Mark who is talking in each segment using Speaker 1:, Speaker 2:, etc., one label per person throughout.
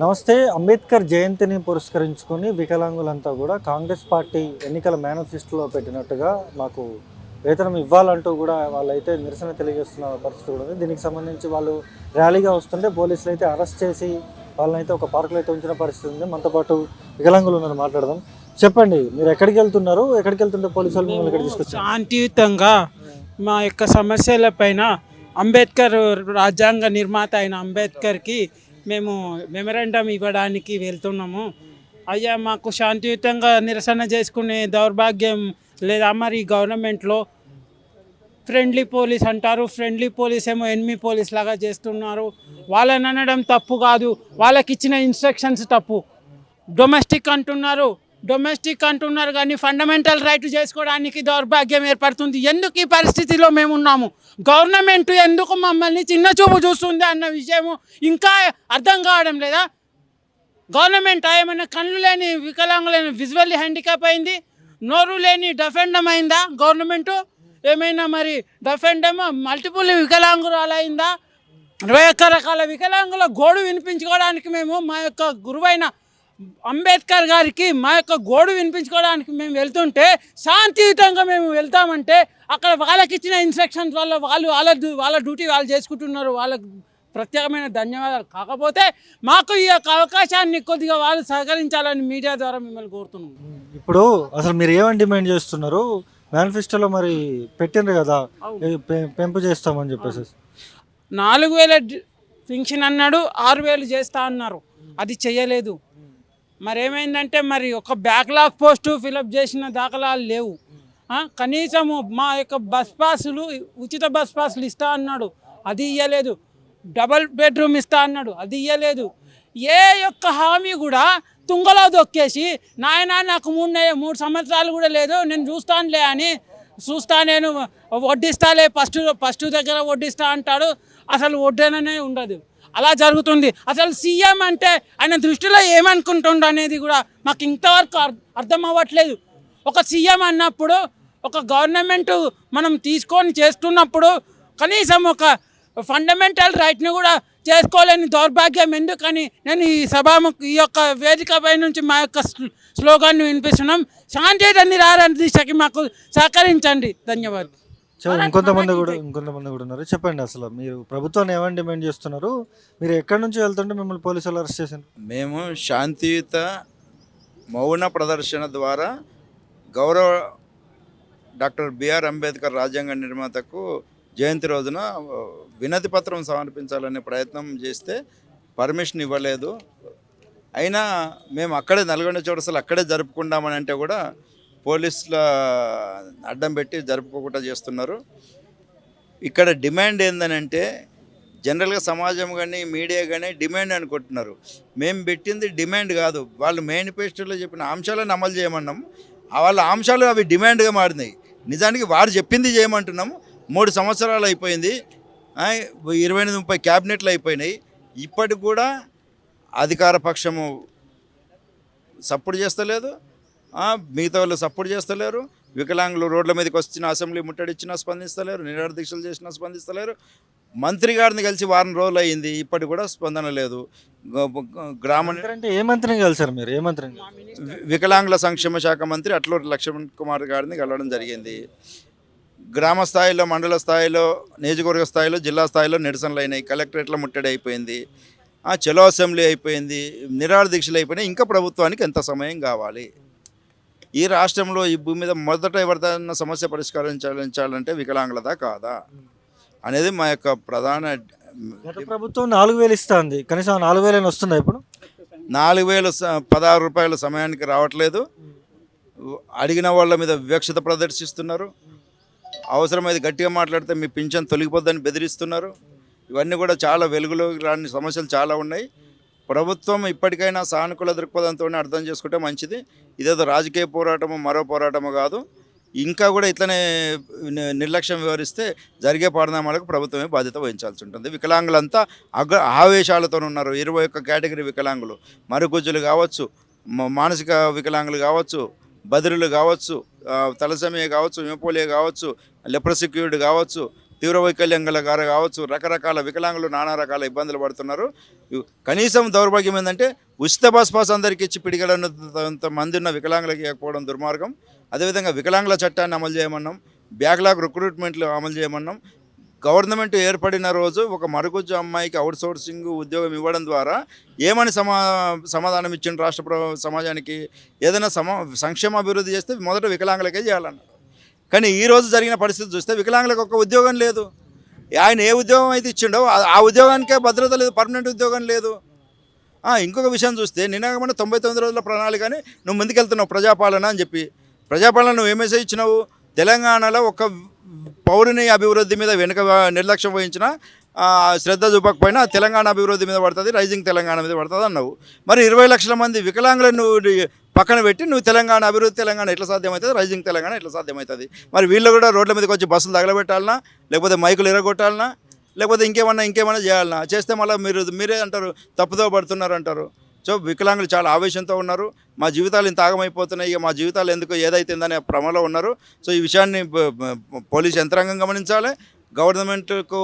Speaker 1: నమస్తే. అంబేద్కర్ జయంతిని పురస్కరించుకొని వికలాంగులంతా కూడా కాంగ్రెస్ పార్టీ ఎన్నికల మేనిఫెస్టోలో పెట్టినట్టుగా మాకు వేతనం ఇవ్వాలంటూ కూడా వాళ్ళైతే నిరసన తెలియజేస్తున్న పరిస్థితి కూడా ఉంది. దీనికి సంబంధించి వాళ్ళు ర్యాలీగా వస్తుంటే పోలీసులు అయితే అరెస్ట్ చేసి వాళ్ళనైతే ఒక పార్కులో అయితే ఉంచిన పరిస్థితి ఉంది. మనతో పాటు వికలాంగులు ఉన్నారు, మాట్లాడదాం. చెప్పండి, మీరు ఎక్కడికి వెళ్తున్నారు? ఎక్కడికి వెళ్తుంటే పోలీసు వాళ్ళు మిమ్మల్ని ఇక్కడ తీసుకొచ్చారు?
Speaker 2: శాంతియుతంగా మా యొక్క సమస్యల పైన అంబేద్కర్ రాజ్యాంగ నిర్మాత అయిన అంబేద్కర్కి మేము మెమరాండం ఇవ్వడానికి వెళ్తున్నాము. అయ్యా, మాకు శాంతియుతంగా నిరసన చేసుకునే దౌర్భాగ్యం లేదా? మరి గవర్నమెంట్లో ఫ్రెండ్లీ పోలీస్ అంటారు, ఫ్రెండ్లీ పోలీస్ ఏమో ఎనిమి పోలీస్ లాగా చేస్తున్నారు. వాళ్ళని అనడం తప్పు కాదు, వాళ్ళకి ఇచ్చిన ఇన్స్ట్రక్షన్స్ తప్పు. డొమెస్టిక్ అంటున్నారు కానీ ఫండమెంటల్ రైట్ చేసుకోవడానికి దౌర్భాగ్యం ఏర్పడుతుంది. ఎందుకు ఈ పరిస్థితిలో మేము ఉన్నాము? గవర్నమెంట్ ఎందుకు మమ్మల్ని చిన్న చూపు చూస్తుంది అన్న విషయము ఇంకా అర్థం కావడం లేదా? గవర్నమెంట్ ఏమైనా కళ్ళు లేని వికలాంగులైన విజువల్లీ హ్యాండిక్యాప్ అయింది, నోరు లేని డఫెండమ్ అయిందా? గవర్నమెంటు ఏమైనా మరి డఫెండమ్ మల్టిపుల్ వికలాంగురాలు అయిందా? 21 రకాల వికలాంగుల గోడు వినిపించుకోవడానికి మేము మా యొక్క గురువైన అంబేద్కర్ గారికి మా యొక్క గోడు వినిపించుకోవడానికి మేము వెళ్తుంటే శాంతియుతంగా మేము వెళ్తామంటే అక్కడ వాళ్ళకి ఇచ్చిన ఇన్స్ట్రక్షన్స్ వల్ల వాళ్ళ డ్యూటీ వాళ్ళు చేసుకుంటున్నారు. వాళ్ళకు ప్రత్యేకమైన ధన్యవాదాలు. కాకపోతే మాకు ఈ యొక్క అవకాశాన్ని కొద్దిగా వాళ్ళు సహకరించాలని మీడియా ద్వారా మిమ్మల్ని కోరుతున్నాం.
Speaker 1: ఇప్పుడు అసలు మీరు ఏమని డిమాండ్ చేస్తున్నారు? మేనిఫెస్టోలో మరి పెట్టిండ్రు కదా, పెంపు చేస్తామని చెప్పేసి.
Speaker 2: 4,000 పింఛన్ అన్నాడు, 6,000 చేస్తా అన్నారు, అది చెయ్యలేదు. మరి ఏమైందంటే మరి ఒక బ్యాక్లాగ్ పోస్టు ఫిలప్ చేసిన దాఖలాలు లేవు. కనీసము మా యొక్క బస్ పాసులు, ఉచిత బస్ పాసులు ఇస్తా అన్నాడు, అది ఇవ్వలేదు. డబల్ బెడ్రూమ్ ఇస్తా అన్నాడు, అది ఇవ్వలేదు. ఏ యొక్క హామీ కూడా తుంగలో దొక్కేసి నాయన నాకు 3 సంవత్సరాలు కూడా లేదు, నేను చూస్తానులే అని నేను వడ్డిస్తాలే, ఫస్ట్ దగ్గర వడ్డిస్తా అంటాడు, అసలు వడ్డననే ఉండదు. అలా జరుగుతుంది. అసలు సీఎం అంటే ఆయన దృష్టిలో ఏమనుకుంటుండ అనేది కూడా మాకు ఇంతవరకు అర్థం అవ్వట్లేదు. ఒక సీఎం అన్నప్పుడు, ఒక గవర్నమెంట్ మనం తీసుకొని చేస్తున్నప్పుడు కనీసం ఒక ఫండమెంటల్ రైట్ని కూడా చేసుకోలేని దౌర్భాగ్యం ఎందుకని నేను ఈ యొక్క వేదికపై నుంచి మా యొక్క స్లోగాన్ని వినిపిస్తున్నాం. శాంతి నిరాహారదీక్షకి మాకు సహకరించండి. ధన్యవాదాలు.
Speaker 1: ఇంకొంతమంది కూడా ఉన్నారు. చెప్పండి, అసలు మీరు ప్రభుత్వాన్ని ఏమని డిమాండ్ చేస్తున్నారు? మీరు ఎక్కడి నుంచి వెళ్తుంటే మిమ్మల్ని పోలీసులు అరెస్ట్ చేశారు?
Speaker 3: మేము శాంతియుత మౌన ప్రదర్శన ద్వారా గౌరవ డాక్టర్ బిఆర్ అంబేద్కర్ రాజ్యాంగ నిర్మాతకు జయంతి రోజున వినతి పత్రం సమర్పించాలనే ప్రయత్నం చేస్తే పర్మిషన్ ఇవ్వలేదు. అయినా మేము అక్కడే నల్గొండ చౌరస్తాలో అక్కడే జరుపుకుందామని అంటే కూడా పోలీసుల అడ్డం పెట్టి జరుపుకోకుండా చేస్తున్నారు. ఇక్కడ డిమాండ్ ఏందనంటే జనరల్గా సమాజం కానీ మీడియా కానీ డిమాండ్ అనుకుంటున్నారు. మేము పెట్టింది డిమాండ్ కాదు, వాళ్ళు మేనిఫెస్టోలో చెప్పిన అంశాలను అమలు చేయమన్నాం. వాళ్ళ అంశాలు అవి డిమాండ్గా మారినాయి. నిజానికి వారు చెప్పింది చేయమంటున్నాము. 3 సంవత్సరాలు అయిపోయింది, 28-30 క్యాబినెట్లు అయిపోయినాయి. ఇప్పటికి కూడా అధికార పక్షము సపోర్ట్ చేస్తలేదు, మిగతా వాళ్ళు సపోర్ట్ చేస్తలేరు. వికలాంగులు రోడ్ల మీదకి వచ్చిన, అసెంబ్లీ ముట్టడిచ్చినా స్పందిస్తలేరు, నిరాహార దీక్షలు చేసినా స్పందిస్తలేరు. మంత్రి గారిని కలిసి వారం రోజులు అయ్యింది, ఇప్పటికి కూడా స్పందన లేదు.
Speaker 1: అంటే ఏ మంత్రిని కలిసారు మీరు? ఏ మంత్రిని?
Speaker 3: వికలాంగుల సంక్షేమ శాఖ మంత్రి అట్లూరి లక్ష్మణ్ కుమార్ గారిని కలవడం జరిగింది. గ్రామ స్థాయిలో, మండల స్థాయిలో, నియోజకవర్గ స్థాయిలో, జిల్లా స్థాయిలో నిరసనలు అయినాయి. కలెక్టరేట్ల ముట్టడి అయిపోయింది, చలో అసెంబ్లీ అయిపోయింది, నిరాహార దీక్షలు అయిపోయినాయి. ఇంకా ప్రభుత్వానికి ఎంత సమయం కావాలి? ఈ రాష్ట్రంలో, ఈ భూమి మీద మొదట ఎవరిదైనా సమస్య పరిష్కరించాలంటే వికలాంగులదా కాదా అనేది మా యొక్క ప్రధాన.
Speaker 1: గత ప్రభుత్వం 4,000 ఇస్తుంది, కనీసం 4,000 వస్తుందా? ఇప్పుడు
Speaker 3: 4,000 16 రూపాయల సమయానికి రావట్లేదు. అడిగిన వాళ్ళ మీద వివక్షత ప్రదర్శిస్తున్నారు. అవసరమైతే గట్టిగా మాట్లాడితే మీ పింఛన్ తొలగిపోద్దని బెదిరిస్తున్నారు. ఇవన్నీ కూడా చాలా వెలుగులో రాని సమస్యలు చాలా ఉన్నాయి. ప్రభుత్వం ఇప్పటికైనా సానుకూల దృక్పథంతో అర్థం చేసుకుంటే మంచిది. ఇదేదో రాజకీయ పోరాటము, మరో పోరాటము కాదు. ఇంకా కూడా ఇట్లనే నిర్లక్ష్యం వ్యవహరిస్తే జరిగే పరిణామాలకు ప్రభుత్వమే బాధ్యత వహించాల్సి ఉంటుంది. వికలాంగులంతా ఆవేశాలతో ఉన్నారు. 21 కేటగిరీ వికలాంగులు, మరుగుజ్జులు కావచ్చు, మానసిక వికలాంగులు కావచ్చు, బదిరులు కావచ్చు, తలసమియ కావచ్చు, హిమోపోలియా కావచ్చు, లెప్రసిక్యూర్డ్ కావచ్చు, తీవ్ర వైకల్యం గల గారు కావచ్చు, రకరకాల వికలాంగులు నానా రకాల ఇబ్బందులు పడుతున్నారు. కనీసం దౌర్భాగ్యం ఏంటంటే ఉచిత బస్ పాస్ అందరికీ ఇచ్చి పిడిగలంత మంది ఉన్న వికలాంగులకి ఇవ్వకపోవడం దుర్మార్గం. అదేవిధంగా వికలాంగుల చట్టాన్ని అమలు చేయమన్నాం, బ్యాక్లాగ్ రిక్రూట్మెంట్లు అమలు చేయమన్నాం. గవర్నమెంట్ ఏర్పడిన రోజు ఒక మరుగుజ్జు అమ్మాయికి అవుట్ సోర్సింగ్ ఉద్యోగం ఇవ్వడం ద్వారా ఏమని సమాధానం ఇచ్చిన రాష్ట్ర సమాజానికి, ఏదైనా సంక్షేమ అభివృద్ధి చేస్తే మొదట వికలాంగులకే చేయాలన్నారు. కానీ ఈరోజు జరిగిన పరిస్థితి చూస్తే వికలాంగులకు ఒక ఉద్యోగం లేదు. ఆయన ఏ ఉద్యోగం అయితే ఇచ్చిండో ఆ ఉద్యోగానికే భద్రత లేదు, పర్మనెంట్ ఉద్యోగం లేదు. ఇంకొక విషయం చూస్తే నిన్న 99 రోజుల ప్రణాళికని నువ్వు ముందుకెళ్తున్నావు ప్రజాపాలన అని చెప్పి. ప్రజాపాలన నువ్వు ఏ మెసేజ్ ఇచ్చినావు? తెలంగాణలో ఒక పౌరుని అభివృద్ధి మీద వెనుక నిర్లక్ష్యం వహించిన శ్రద్ధ చూపకపోయినా తెలంగాణ అభివృద్ధి మీద పడుతుంది, రైజింగ్ తెలంగాణ మీద పడుతుంది అన్నావు. మరి 20 లక్షల మంది వికలాంగులను నువ్వు పక్కన పెట్టి నువ్వు తెలంగాణ అభివృద్ధి తెలంగాణ ఎట్లా సాధ్యమవుతుంది, రైజింగ్ తెలంగాణ ఎట్లా సాధ్యమవుతుంది? మరి వీళ్ళు కూడా రోడ్ల మీదకి వచ్చి బస్సులు తగలబెట్టాలన్నా, లేకపోతే మైకులు ఎరగొట్టాలన్నా, లేకపోతే ఇంకేమన్నా చేయాలన్నా? చేస్తే మళ్ళీ మీరే అంటారు తప్పుదో పడుతున్నారు అంటారు. సో వికలాంగులు చాలా ఆవేశంతో ఉన్నారు. మా జీవితాలు ఇంత ఆగమైపోతున్నాయి, ఇక మా జీవితాలు ఎందుకు ఏదైతుందనే భ్రమలో ఉన్నారు. సో ఈ విషయాన్ని పోలీస్ యంత్రాంగం గమనించాలి. గవర్నమెంట్కు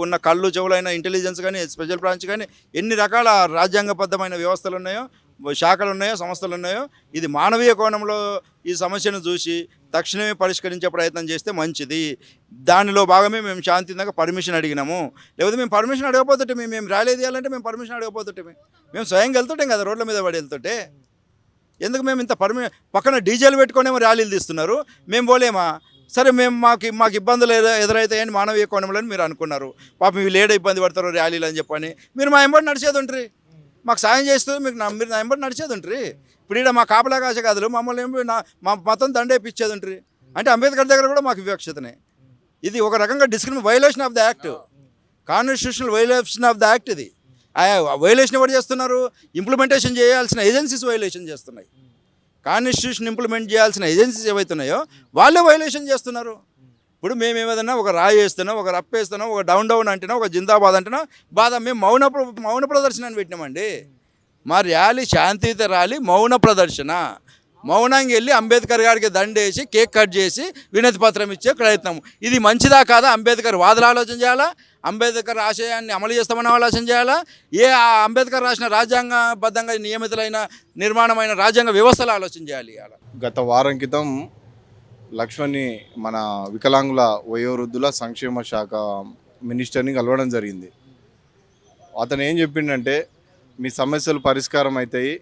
Speaker 3: ఉన్న కళ్ళు చెవులైన ఇంటెలిజెన్స్ కానీ, స్పెషల్ బ్రాంచ్ కానీ, ఎన్ని రకాల రాజ్యాంగబద్ధమైన వ్యవస్థలు ఉన్నాయో, శాఖలు ఉన్నాయో, సంస్థలు ఉన్నాయో, ఇది మానవీయ కోణంలో ఈ సమస్యను చూసి తక్షణమే పరిష్కరించే ప్రయత్నం చేస్తే మంచిది. దానిలో భాగమే మేము శాంతిందంగా పర్మిషన్ అడిగినాము. లేకపోతే మేము పర్మిషన్ అడగపోతుంటే మేము ర్యాలీ తీయాలంటే మేము పర్మిషన్ అడగపోతుంటే మేము స్వయంగా వెళ్తుంటాం కదా, రోడ్ల మీద పడి వెళ్తుంటే. ఎందుకు మేము ఇంత పక్కన డీజేలు పెట్టుకునేమో ర్యాలీలు తీస్తున్నారు, మేము పోలేమా? సరే మేము మాకు ఇబ్బందులు ఎదురైతాయని మానవీయ కోణంలో మీరు అనుకున్నారు. పాపం వీళ్ళు ఏడ ఇబ్బంది పడతారో ర్యాలీలు అని చెప్పని మీరు మా ఎంబడి నడిచేది ఉంటుంది, మాకు సాయం చేస్తూ మీరు నా ఎంబడి నడిచేది ఉంటుంది. ఇప్పుడు ఇక్కడ మా కాపలా కాశ కాదులు మమ్మల్ని మా మతం దండేపిచ్చేది ఉంటుంది. అంటే అంబేద్కర్ దగ్గర కూడా మాకు వివక్షతనే. ఇది ఒక రకంగా violation of the act, constitutional violation of the act. ఇది వైలేషన్ ఎవరు చేస్తున్నారు? ఇంప్లిమెంటేషన్ చేయాల్సిన ఏజెన్సీస్ వైలేషన్ చేస్తున్నాయి. కాన్స్టిట్యూషన్ ఇంప్లిమెంట్ చేయాల్సిన ఏజెన్సీస్ ఏవైతున్నాయో వాళ్ళే వైలేషన్ చేస్తున్నారు. ఇప్పుడు మేము ఏదైనా ఒక రాయి వేస్తున్నాం, ఒక రప్ప వేస్తున్నాం, ఒక డౌన్ అంటున్నా, ఒక జిందాబాద్ అంటున్నా బాధ, మేము మౌన ప్రదర్శన పెట్టినామండి. మా ర్యాలీ శాంతియుత ర్యాలీ మౌన ప్రదర్శన. మౌనంగా వెళ్ళి అంబేద్కర్ గారికి దండేసి కేక్ కట్ చేసి వినతి పత్రం ఇచ్చే ప్రయత్నం. ఇది మంచిదా కాదా? అంబేద్కర్ వాదులు ఆలోచన చేయాలా, అంబేద్కర్ ఆశయాన్ని అమలు చేస్తామని ఆలోచన చేయాలా, అంబేద్కర్ రాసిన రాజ్యాంగబద్ధంగా నియమితులైన నిర్మాణమైన రాజ్యాంగ వ్యవస్థలు ఆలోచన చేయాలి.
Speaker 4: గత వారం క్రితం లక్ష్మణ్ని మన వికలాంగుల వయోవృద్ధుల సంక్షేమ శాఖ మినిస్టర్ని కలవడం జరిగింది. అతను ఏం చెప్పిండంటే మీ సమస్యలు పరిష్కారం అవుతాయి,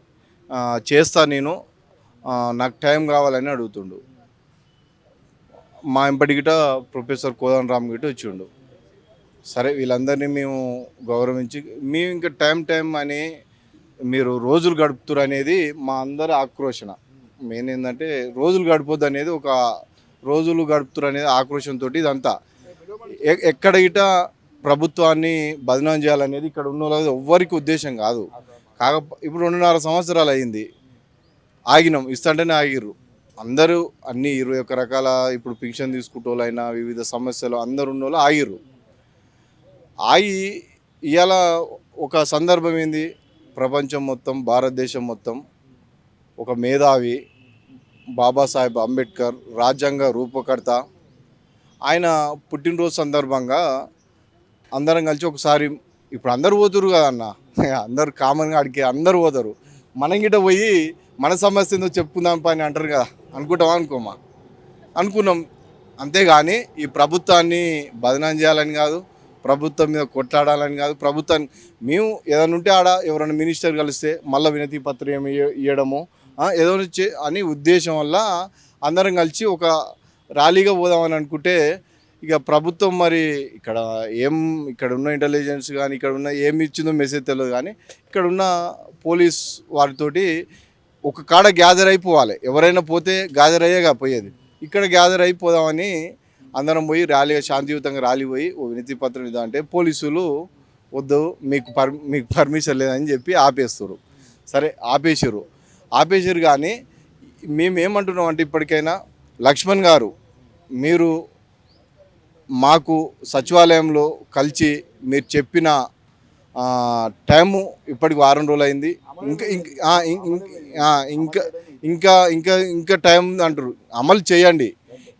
Speaker 4: చేస్తా నేను, నాకు టైం కావాలని అడుగుతుండు. మా ఎంపటి గిట ప్రొఫెసర్ కోదండరామ్ గిట వచ్చిండు. సరే వీళ్ళందరినీ మేము గౌరవించి మేము ఇంకా టైం అని మీరు రోజులు గడుపుతారు అనేది మా అందరి ఆక్రోషణ. మెయిన్ ఏంటంటే రోజులు గడిపోద్దు అనేది, ఒక రోజులు గడుపుతారు అనేది ఆక్రోషంతో ఇదంతా. ఎక్కడ గిట ప్రభుత్వాన్ని బదనాం చేయాలనేది ఇక్కడ ఉన్న వాళ్ళది ఎవ్వరికి ఉద్దేశం కాదు. ఇప్పుడు 2.5 సంవత్సరాలు అయింది, ఆగినాం, ఇస్తుంటేనే ఆగిర్రు అందరూ. అన్ని 21 రకాల ఇప్పుడు పింఛన్ తీసుకుంటోళ్ళైనా వివిధ సమస్యలు అందరు ఉన్న వాళ్ళు ఆగిర్రు. ఇవాళ ఒక సందర్భం ఏంది, ప్రపంచం మొత్తం, భారతదేశం మొత్తం ఒక మేధావి బాబాసాహెబ్ అంబేద్కర్ రాజ్యాంగ రూపకర్త, ఆయన పుట్టినరోజు సందర్భంగా అందరం కలిసి ఒకసారి, ఇప్పుడు అందరు పోతురు కదన్న, అందరు కామన్గా అడిగి అందరు పోతారు, మనం గిట్ట పోయి మన సమస్య ఏందో చెప్పుకుందాం పని అంటారు కదా, అనుకుంటామా అనుకున్నాం. అంతేగాని ఈ ప్రభుత్వాన్ని బదనాం చేయాలని కాదు, ప్రభుత్వం మీద కొట్లాడాలని కాదు. ప్రభుత్వాన్ని మేము ఏదైనా ఉంటే ఆడ ఎవరైనా మినిస్టర్ కలిస్తే మళ్ళీ వినతి పత్రం ఇవ్వడము ఏదో అని ఉద్దేశం వల్ల అందరం కలిసి ఒక ర్యాలీగా పోదామని అనుకుంటే, ఇక ప్రభుత్వం మరి ఇక్కడ ఉన్న ఇంటెలిజెన్స్ కానీ ఇక్కడ ఉన్న ఏమి ఇచ్చిందో మెసేజ్ తెలియదు. కానీ ఇక్కడ ఉన్న పోలీస్ వారితోటి ఒక కాడ గ్యాదర్ అయిపోవాలి, ఎవరైనా పోతే గ్యాదర్ అయ్యేగా పోయేది. ఇక్కడ గ్యాదర్ అయిపోదామని అందరం పోయి ర్యాలీగా శాంతియుతంగా ర్యాలీ పోయి ఓ వినతి పత్రం ఇద్దాం అంటే పోలీసులు వద్దు, మీకు పర్మిషన్ లేదని చెప్పి ఆపేస్తారు. సరే ఆపేసారు. కానీ మేమేమంటున్నాం అంటే, ఇప్పటికైనా లక్ష్మణ్ గారు మీరు మాకు సచివాలయంలో కలిసి మీరు చెప్పిన టైము ఇప్పటికి 1 వారం రోజులు అయింది, ఇంకా టైం అంటారు, అమలు చేయండి.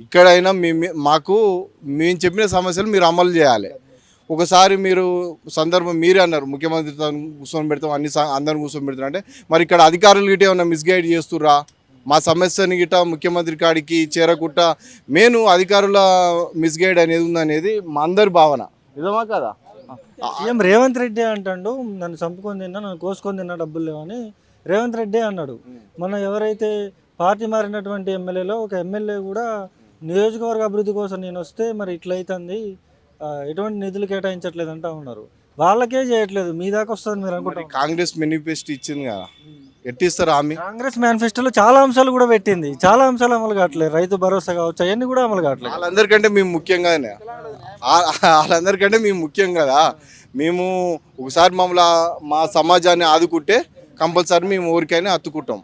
Speaker 4: ఇక్కడైనా మాకు మేము చెప్పిన సమస్యలు మీరు అమలు చేయాలి. ఒకసారి మీరు సందర్భం మీరే అన్నారు, ముఖ్యమంత్రితో కూర్చొని పెడతాం, అందరిని కూర్చొని పెడతాం అంటే, మరి ఇక్కడ అధికారులు గిట్ట ఏమన్నా మిస్గైడ్ చేస్తుర్రా? మా సమస్యని గిట్ట ముఖ్యమంత్రి కాడికి చేరకుండా మేను అధికారుల మిస్గైడ్ అనేది ఉందనేది మా అందరి భావన. నిజమా కదా?
Speaker 1: సీఎం రేవంత్ రెడ్డి అంటాడు, నన్ను చంపుకొని తిన్నా, నన్ను కోసుకొని తిన్నా, డబ్బులు లేవని రేవంత్ రెడ్డి అన్నాడు. మన ఎవరైతే పార్టీ మారినటువంటి ఎమ్మెల్యేలో ఒక ఎమ్మెల్యే కూడా నియోజకవర్గ అభివృద్ధి కోసం నేను వస్తే మరి ఇట్లయితుంది, ఎటువంటి నిధులు కేటాయించట్లేదు అంటా ఉన్నారు. వాళ్ళకే చేయట్లేదు, మీ దాకా వస్తుంది మీరు అనుకుంటారు.
Speaker 4: కాంగ్రెస్ మేనిఫెస్టో ఇచ్చింది కదా, ఎట్టిస్తారు హామీ?
Speaker 1: కాంగ్రెస్ మేనిఫెస్టోలో చాలా అంశాలు కూడా పెట్టింది, చాలా అంశాలు అమలు కావట్లేదు. రైతు భరోసా కావచ్చు, అవన్నీ కూడా అమలు కావట్లేదు.
Speaker 4: వాళ్ళందరికంటే మేము ముఖ్యంగానే, వాళ్ళందరికంటే మేము ముఖ్యం కదా. మేము ఒకసారి మమ్మల్ని మా సమాజాన్ని ఆదుకుంటే కంపల్సరీ మేము ఊరికైనా హత్తుకుంటాం.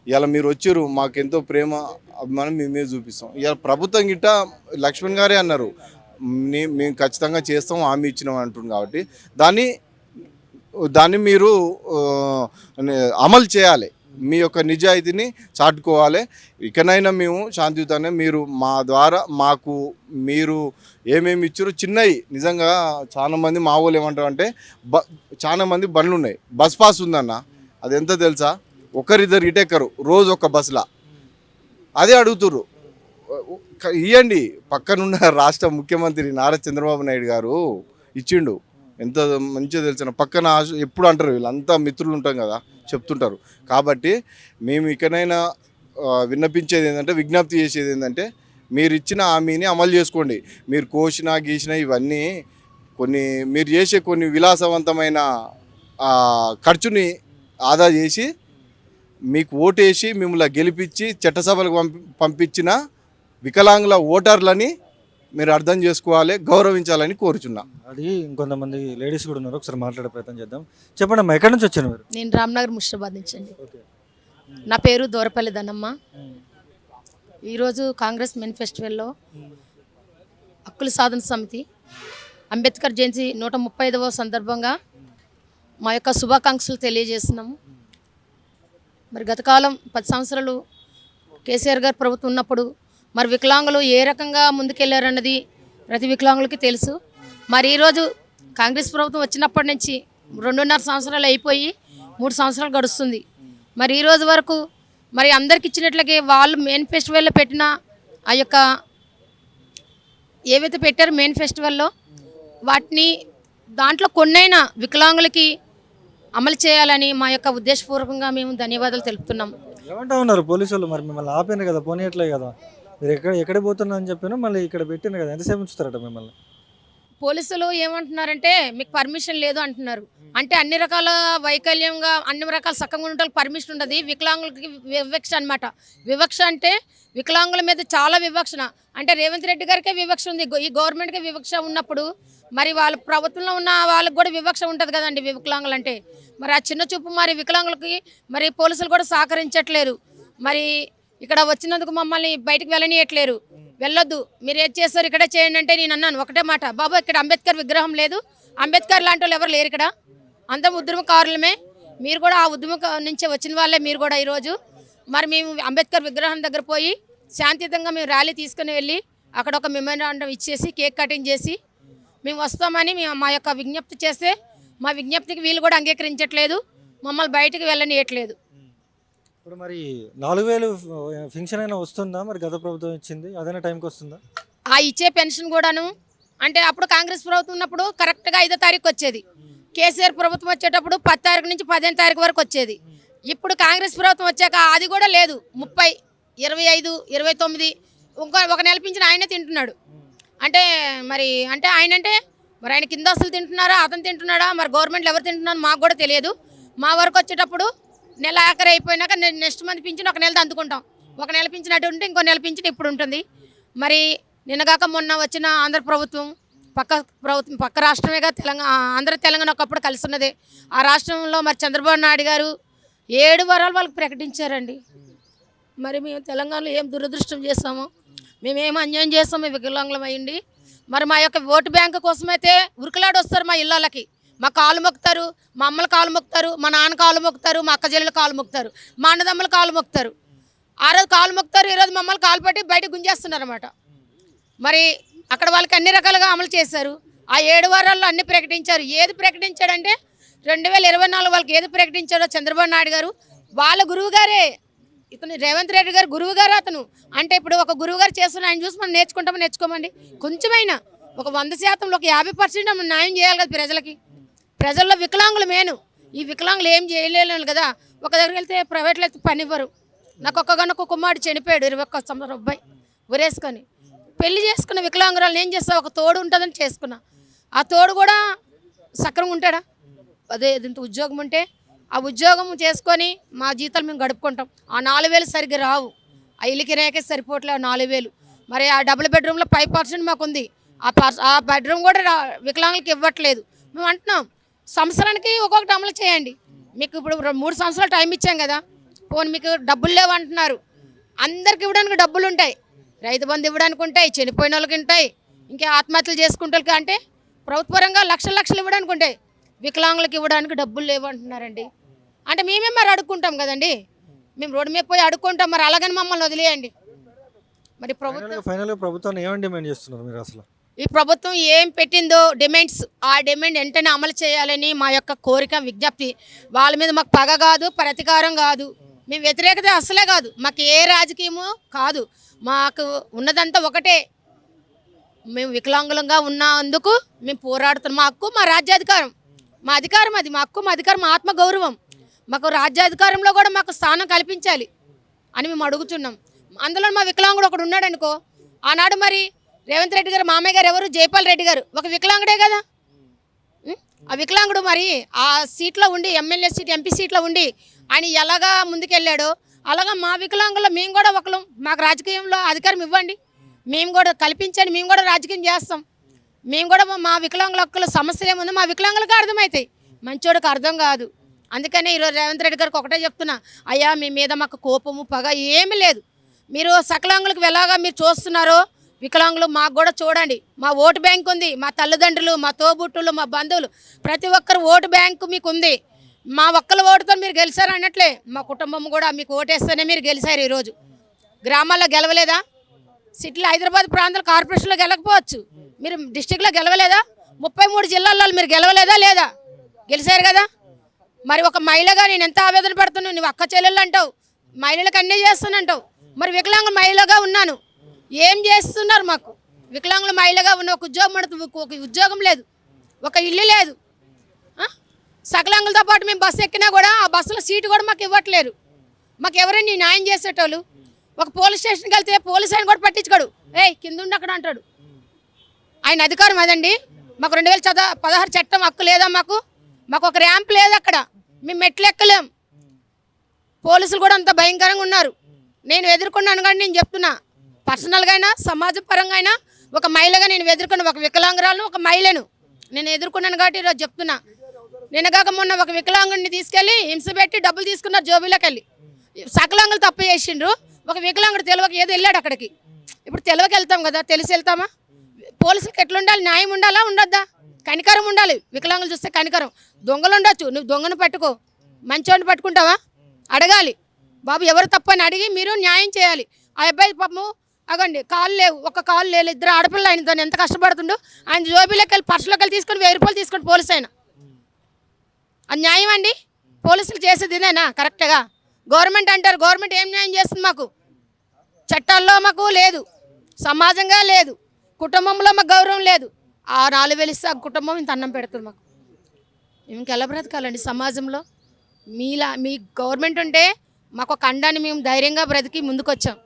Speaker 4: ఇలా మీరు వచ్చారు, మాకు ఎంతో ప్రేమ అభిమానం మేమే చూపిస్తాం. ఇలా ప్రభుత్వం గిట్ట లక్ష్మణ్ గారే అన్నారు, మేము ఖచ్చితంగా చేస్తాం, హామీ ఇచ్చినాం అంటుంది. కాబట్టి దాన్ని మీరు అమలు చేయాలి, మీ యొక్క నిజాయితీని చాటుకోవాలి. ఇకనైనా మేము శాంతియుతంగా మీరు మా ద్వారా మాకు మీరు ఏమేమి ఇచ్చారో చిన్నవి, నిజంగా చాలామంది మా వాళ్ళు ఏమంటారు అంటే చాలామంది బండ్లు ఉన్నాయి, బస్ పాస్ ఉందన్న, అది ఎంత తెలుసా? ఒకరిద్దరు ఇటెక్కరు రోజు ఒక బస్సులా, అదే అడుగుతుర్రు. ఇవ్వండి. పక్కనున్న రాష్ట్ర ముఖ్యమంత్రి నారా చంద్రబాబు నాయుడు గారు ఇచ్చిండు, ఎంత మంచిగా తెలిసిన. పక్కన ఎప్పుడు అంటారు, వీళ్ళంతా మిత్రులు ఉంటాం కదా, చెప్తుంటారు. కాబట్టి మేము ఇకనైనా విన్నపించేది ఏంటంటే, విజ్ఞప్తి చేసేది ఏంటంటే, మీరు ఇచ్చిన హామీని అమలు చేసుకోండి. మీరు కోసిన గీసిన ఇవన్నీ మీరు చేసే కొన్ని విలాసవంతమైన ఖర్చుని ఆదా చేసి మీకు ఓటేసి మిమ్మల్ని గెలిపించి చట్టసభలకు పంపించిన వికలాంగుల ఓటర్లని మీరు అర్థం చేసుకోవాలి, గౌరవించాలని కోరుచున్నా.
Speaker 1: అది ఇంకొంతమంది లేడీస్ కూడా ఉన్నారు, ఒకసారి మాట్లాడే ప్రయత్నం చేద్దాం. చెప్పండి అమ్మా, ఎక్కడి నుంచి వచ్చాను మీరు?
Speaker 5: నేను రామ్నగర్ ముషిరాబాద్ నుంచి అండి. నా పేరు దూరపల్లి ధనమ్మ. ఈరోజు కాంగ్రెస్ మేనిఫెస్టోలో హక్కుల సాధన సమితి అంబేద్కర్ జయంతి 135వ సందర్భంగా మా యొక్క శుభాకాంక్షలు తెలియజేస్తున్నాము. మరి గతకాలం 10 సంవత్సరాలు కేసీఆర్ గారు ప్రభుత్వం ఉన్నప్పుడు మరి వికలాంగులు ఏ రకంగా ముందుకెళ్లారన్నది ప్రతి వికలాంగులకి తెలుసు. మరి ఈరోజు కాంగ్రెస్ ప్రభుత్వం వచ్చినప్పటి నుంచి 2.5 సంవత్సరాలు అయిపోయి 3 సంవత్సరాలు గడుస్తుంది. మరి ఈరోజు వరకు మరి అందరికి ఇచ్చినట్లకే వాళ్ళు మేనిఫెస్టోలో పెట్టిన ఆ యొక్క ఏవైతే పెట్టారో మేనిఫెస్టోలో వాటిని దాంట్లో కొన్నైనా వికలాంగులకి అమలు చేయాలని మా యొక్క ఉద్దేశపూర్వకంగా మేము ధన్యవాదాలు తెలుపుతున్నాం.
Speaker 1: ఏమంటా ఉన్నారు పోలీసులు? మరి మిమ్మల్ని ఆపాను కదా, పోనీయట్లేదు కదా, మీరు ఎక్కడ పోతున్నా అని చెప్పాను, మళ్ళీ ఇక్కడ పెట్టిన కదా, ఎంతసేపు ఉంచుతారట మిమ్మల్ని?
Speaker 5: పోలీసులు ఏమంటున్నారంటే మీకు పర్మిషన్ లేదు అంటున్నారు. అంటే అన్ని రకాల వైకల్యంగా అన్ని రకాల సక్కంగా ఉండే పర్మిషన్ ఉండదు. వికలాంగులకి వివక్ష అనమాట. వివక్ష అంటే వికలాంగుల మీద చాలా వివక్షణ. అంటే రేవంత్ రెడ్డి గారికే వివక్ష ఉంది, ఈ గవర్నమెంట్కి వివక్ష ఉన్నప్పుడు మరి వాళ్ళ ప్రభుత్వంలో ఉన్న వాళ్ళకి కూడా వివక్ష ఉంటుంది కదండి వికలాంగులు అంటే. మరి ఆ చిన్న చూపు మరి వికలాంగులకి మరి పోలీసులు కూడా సహకరించట్లేరు. మరి ఇక్కడ వచ్చినందుకు మమ్మల్ని బయటకు వెళ్ళనియట్లేరు. వెళ్ళొద్దు, మీరు ఏది చేస్తారు ఇక్కడే చేయండి అంటే నేను అన్నాను ఒకటే మాట, బాబు ఇక్కడ అంబేద్కర్ విగ్రహం లేదు, అంబేద్కర్ లాంటి వాళ్ళు ఎవరు లేరు ఇక్కడ, అంత ఉద్యమకారులమే, మీరు కూడా ఆ ఉద్యమ నుంచి వచ్చిన వాళ్ళే మీరు కూడా. ఈరోజు మరి మేము అంబేద్కర్ విగ్రహం దగ్గర పోయి శాంతియుతంగా మేము ర్యాలీ తీసుకుని వెళ్ళి అక్కడ ఒక మెమోరాండం ఇచ్చేసి కేక్ కటింగ్ చేసి మేము వస్తామని మేము మా యొక్క విజ్ఞప్తి చేస్తే మా విజ్ఞప్తికి వీళ్ళు కూడా అంగీకరించట్లేదు, మమ్మల్ని బయటకు వెళ్ళనియట్లేదు.
Speaker 1: ఇప్పుడు మరి 4000 పెన్షన్ అయినా వస్తుందా? మరి గత ప్రభుత్వం ఇచ్చింది అదైనా టైంకి వస్తుందా?
Speaker 5: ఆ ఇచ్చే పెన్షన్ కూడాను అంటే అప్పుడు కాంగ్రెస్ ప్రభుత్వం ఉన్నప్పుడు కరెక్ట్గా 5వ తారీఖు వచ్చేది. కేసీఆర్ ప్రభుత్వం వచ్చేటప్పుడు 10 తారీఖు నుంచి 15 తారీఖు వరకు వచ్చేది. ఇప్పుడు కాంగ్రెస్ ప్రభుత్వం వచ్చాక అది కూడా లేదు. 30, 25, 29 ఒక నెల పింఛన్ ఆయనే తింటున్నాడు. అంటే మరి అంటే ఆయన అంటే మరి ఆయన కింద అసలు తింటున్నారా, అతను తింటున్నాడా, మరి గవర్నమెంట్లో ఎవరు తింటున్నారో మాకు కూడా తెలియదు. మా వరకు వచ్చేటప్పుడు నెల ఆఖరి అయిపోయినాక నెక్స్ట్ మంత్ పింఛన్ ఒక నెలది అందుకుంటాం. ఒక నెల పింఛన్ అటు ఉంటే ఇంకో నెల పింఛన్ ఇప్పుడు ఉంటుంది. మరి నిన్నగాక మొన్న వచ్చిన ఆంధ్ర ప్రభుత్వం పక్క రాష్ట్రమేగా తెలంగాణ తెలంగాణ ఒకప్పుడు కలిసి ఉన్నదే. ఆ రాష్ట్రంలో మరి చంద్రబాబు నాయుడు గారు 7 వారాలు వాళ్ళకి ప్రకటించారండి. మరి మేము తెలంగాణలో ఏం దురదృష్టం చేస్తామో, మేమేం అన్యాయం చేస్తామో వికలాంగులం అయ్యండి. మరి మా యొక్క ఓటు బ్యాంకు కోసమైతే ఉరుకులాడు వస్తారు మా ఇళ్ళకి, మా కాలు మొక్కుతారు, మా అమ్మల కాలు మొక్కుతారు, మా నాన్న కాలు మొక్కుతారు, మా అక్క చెల్లెలు కాలు మొక్కుతారు, మా అన్నదమ్మల కాలు మొక్కుతారు. ఆ రోజు కాలు మొక్కుతారు, ఈరోజు మమ్మల్ని కాలు పట్టి బయటకు గుంజేస్తున్నారు అనమాట. మరి అక్కడ వాళ్ళకి అన్ని రకాలుగా అమలు చేశారు. ఆ 7 వారాల్లో అన్ని ప్రకటించారు. ఏది ప్రకటించాడంటే 2024 వాళ్ళకి ఏది ప్రకటించాడో చంద్రబాబు నాయుడు గారు వాళ్ళ గురువు గారే, ఇతను రేవంత్ రెడ్డి గారు గురువు గారు అతను. అంటే ఇప్పుడు ఒక గురువు గారు చేస్తున్న ఆయన చూసి మనం నేర్చుకోమండి. కొంచెమైనా ఒక 100%, ఒక 50% మనం న్యాయం చేయాలి కదా ప్రజలకి. ప్రజల్లో వికలాంగులు మేను. ఈ వికలాంగులు ఏం చేయలేను కదా. ఒక దగ్గరికి వెళ్తే ప్రైవేట్లో అయితే పని ఇవ్వరు. నాకు ఒక్కగానొక్క కుమారుడు చనిపోయాడు 21 సంవత్సరం అబ్బాయి ఉరేసుకొని. పెళ్లి చేసుకున్న వికలాంగురాలు ఏం చేస్తా, ఒక తోడు ఉంటుందని చేసుకున్నా. ఆ తోడు కూడా సక్రమంగా ఉంటాడా? అదే ఇంత ఉద్యోగం ఉంటే ఆ ఉద్యోగం చేసుకొని మా జీతాలు మేము గడుపుకుంటాం. ఆ 4,000 సరిగ్గా రావు. ఆ ఇల్లుకి రేకే సరిపోవట్లే 4,000. మరి ఆ డబుల్ బెడ్రూమ్లో 5% మాకు ఉంది. ఆ బెడ్రూమ్ కూడా వికలాంగులకి ఇవ్వట్లేదు. మేము అంటున్నాం సంవత్సరానికి ఒక్కొక్కటి అమలు చేయండి. మీకు ఇప్పుడు 3 సంవత్సరాలు టైం ఇచ్చాం కదా. పోనీ మీకు డబ్బులు లేవు అంటున్నారు. అందరికి ఇవ్వడానికి డబ్బులు ఉంటాయి. రైతు బంధు ఇవ్వడానికి ఉంటాయి, చనిపోయిన వాళ్ళకి ఉంటాయి, ఇంకా ఆత్మహత్యలు చేసుకుంటే అంటే ప్రభుత్వ పరంగా లక్షలు ఇవ్వడానికి ఉంటాయి. వికలాంగులకు ఇవ్వడానికి డబ్బులు లేవు అంటున్నారండి. అంటే మేమే మరి అడుక్కుంటాం కదండి. మేము రోడ్డు మీద పోయి అడుక్కుంటాం. మరి అలాగని మమ్మల్ని వదిలేయండి. మరి
Speaker 1: ఫైనల్గా ప్రభుత్వాన్ని ఏమని డిమాండ్ చేస్తున్నారు మీరు అసలు?
Speaker 5: ఈ ప్రభుత్వం ఏం పెట్టిందో డిమాండ్స్, ఆ డిమాండ్ వెంటనే అమలు చేయాలని మా యొక్క కోరిక, విజ్ఞప్తి. వాళ్ళ మీద మాకు పగ కాదు, ప్రతీకారం కాదు, మేము వ్యతిరేకత అసలే కాదు, మాకు ఏ రాజకీయము కాదు. మాకు ఉన్నదంతా ఒకటే, మేము వికలాంగులంగా ఉన్నందుకు మేము పోరాడుతున్నాం. మా హక్కు, మా రాజ్యాధికారం, మా అధికారం, అది మా హక్కు, మా అధికారం, మా ఆత్మగౌరవం. మాకు రాజ్యాధికారంలో కూడా మాకు స్థానం కల్పించాలి అని మేము అడుగుతున్నాం. అందులో మా వికలాంగుడు ఒకడు ఉన్నాడు అనుకో. ఆనాడు మరి రేవంత్ రెడ్డి గారు మామయ్య గారు ఎవరు, జైపాల్ రెడ్డి గారు ఒక వికలాంగుడే కదా. ఆ వికలాంగుడు మరి ఆ సీట్లో ఉండి, ఎమ్మెల్యే సీట్, ఎంపీ సీట్లో ఉండి ఆయన ఎలాగా ముందుకెళ్ళాడో అలాగా మా వికలాంగుల్లో మేము కూడా ఒకరు. మాకు రాజకీయంలో అధికారం ఇవ్వండి, మేము కూడా కల్పించండి, మేము కూడా రాజకీయం చేస్తాం. మేము కూడా మా వికలాంగుల హక్కుల సమస్యలు ఏముందో మా వికలాంగులకు అర్థమవుతాయి, మంచోడికి అర్థం కాదు. అందుకనే ఈరోజు రేవంత్ రెడ్డి గారికి ఒకటే చెప్తున్నా, అయ్యా మీ మీద మాకు కోపము పగ ఏమీ లేదు. మీరు సకలాంగులకు ఎలాగా మీరు చూస్తున్నారో వికలాంగులు మాకు కూడా చూడండి. మా ఓటు బ్యాంక్ ఉంది, మా తల్లిదండ్రులు, మా తోబుట్టులు, మా బంధువులు, ప్రతి ఒక్కరు ఓటు బ్యాంకు మీకు ఉంది. మా ఒక్కల ఓటుతో మీరు గెలిచారు అన్నట్లే మా కుటుంబం కూడా మీకు ఓటేస్తేనే మీరు గెలిచారు. ఈరోజు గ్రామాల్లో గెలవలేదా? సిటీలో హైదరాబాద్ ప్రాంతాల కార్పొరేషన్లో గెలకపోవచ్చు, మీరు డిస్టిక్లో గెలవలేదా? 33 జిల్లాల్లో మీరు గెలవలేదా? లేదా? గెలిచారు కదా. మరి ఒక మహిళగా నేను ఎంత ఆవేదన పడుతున్నాను. నువ్వు అక్క చెల్లెళ్ళు అంటావు, మహిళలకు అన్నీ చేస్తానంటావు. మరి వికలాంగుల మహిళగా ఉన్నాను, ఏం చేస్తున్నారు? మాకు వికలాంగుల మహిళగా ఉన్న ఒక ఉద్యోగం పడుతుంది, ఒక ఉద్యోగం లేదు, ఒక ఇల్లు లేదు. సకలాంగులతో పాటు మేము బస్సు ఎక్కినా కూడా ఆ బస్సులో సీటు కూడా మాకు ఇవ్వట్లేరు. మాకు ఎవరైనా న్యాయం చేసేటోళ్ళు. ఒక పోలీస్ స్టేషన్కి వెళ్తే పోలీస్ ఆయన కూడా పట్టించుకోడు, ఏయ్ కింద ఉండి అక్కడ అంటాడు. ఆయన అధికారం అదండి. మాకు 2016 చట్టం హక్కు లేదా? మాకు ఒక ర్యాంప్ లేదు అక్కడ, మేము మెట్లు ఎక్కలేం. పోలీసులు కూడా అంత భయంకరంగా ఉన్నారు. నేను ఎదుర్కొన్నాను కానీ నేను చెప్తున్నా, పర్సనల్గా అయినా సమాజం పరంగా అయినా ఒక మహిళగా నేను ఎదుర్కొన్న ఒక వికలాంగురాలను, ఒక మహిళను నేను ఎదుర్కొన్నాను కాబట్టి ఈరోజు చెప్తున్నా. నిన్నగాక మొన్న ఒక వికలాంగుడిని తీసుకెళ్ళి హింస పెట్టి డబ్బులు తీసుకున్నారు జోబీలోకి వెళ్ళి. సకలాంగులు తప్పు చేసిండ్రు, ఒక వికలాంగుడు తెలియక ఏదో వెళ్ళాడు అక్కడికి. ఇప్పుడు తెలియక వెళ్తాం కదా, తెలిసి వెళ్తామా? పోలీసులకు ఎట్లా ఉండాలి? న్యాయం ఉండాలా, ఉండొద్దా? కనికరం ఉండాలి. వికలాంగులు చూస్తే కనికరం. దొంగలు ఉండొచ్చు, నువ్వు దొంగను పట్టుకో, మంచోడిని పట్టుకుంటావా? అడగాలి, బాబు ఎవరు తప్పని అడిగి మీరు న్యాయం చేయాలి. ఆ అబ్బాయి పాపము అగండి కాళ్ళు లేవు, ఒక కాళ్ళు లేదు, 2 ఆడపిల్ల ఆయనతో ఎంత కష్టపడుతుండో. ఆయన జోబీలోకి వెళ్ళి పర్సులోకి వెళ్ళి తీసుకొని 1000 రూపాయలు తీసుకొని పోలీసు ఆయన. అది న్యాయం అండి? పోలీసులు చేసేది ఇదేనా కరెక్ట్గా? గవర్నమెంట్ అంటారు, గవర్నమెంట్ ఏం న్యాయం చేస్తుంది? మాకు చట్టాల్లో మాకు లేదు, సమాజంగా లేదు, కుటుంబంలో మాకు గౌరవం లేదు. ఆ 4,000 ఇస్తే ఆ కుటుంబం ఇంత అన్నం పెడుతుంది మాకు. ఇంకెలా బ్రతకాలండి సమాజంలో? మీ గవర్నమెంట్ ఉంటే మాకు ఒక అండాన్ని మేము ధైర్యంగా బ్రతికి ముందుకు వచ్చాం.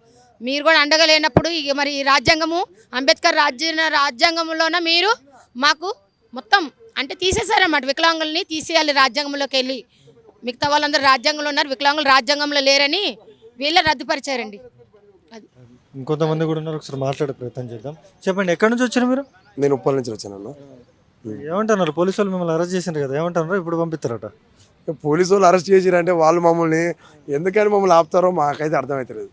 Speaker 5: మీరు కూడా అండగా లేనప్పుడు ఇక మరి ఈ రాజ్యాంగము, అంబేద్కర్ రాజ్యాంగంలోన మీరు మాకు మొత్తం అంటే తీసేశారన్నమాట. వికలాంగుల్ని తీసేయాలి రాజ్యాంగంలోకి వెళ్ళి. మిగతా వాళ్ళందరూ రాజ్యాంగంలో ఉన్నారు, వికలాంగులు రాజ్యాంగంలో లేరని వీళ్ళే రద్దుపరిచారండి. అది
Speaker 1: ఇంకొంతమంది కూడా ఉన్నారు, ఒకసారి మాట్లాడే ప్రయత్నం చేద్దాం. చెప్పండి, ఎక్కడి నుంచి వచ్చారు మీరు?
Speaker 6: నేను ఉప్పల్ నుంచి వచ్చానన్న.
Speaker 1: ఏమంటున్నారు? పోలీసు వాళ్ళు మిమ్మల్ని అరెస్ట్ చేసిండ్రు కదా, ఏమంటున్నారు? ఇప్పుడు పంపిస్తారట.
Speaker 6: పోలీసు వాళ్ళు అరెస్ట్ చేసిరంటే వాళ్ళు మమ్మల్ని ఎందుకని మమ్మల్ని ఆపుతారో మాకైతే అర్థమవుతలేదు.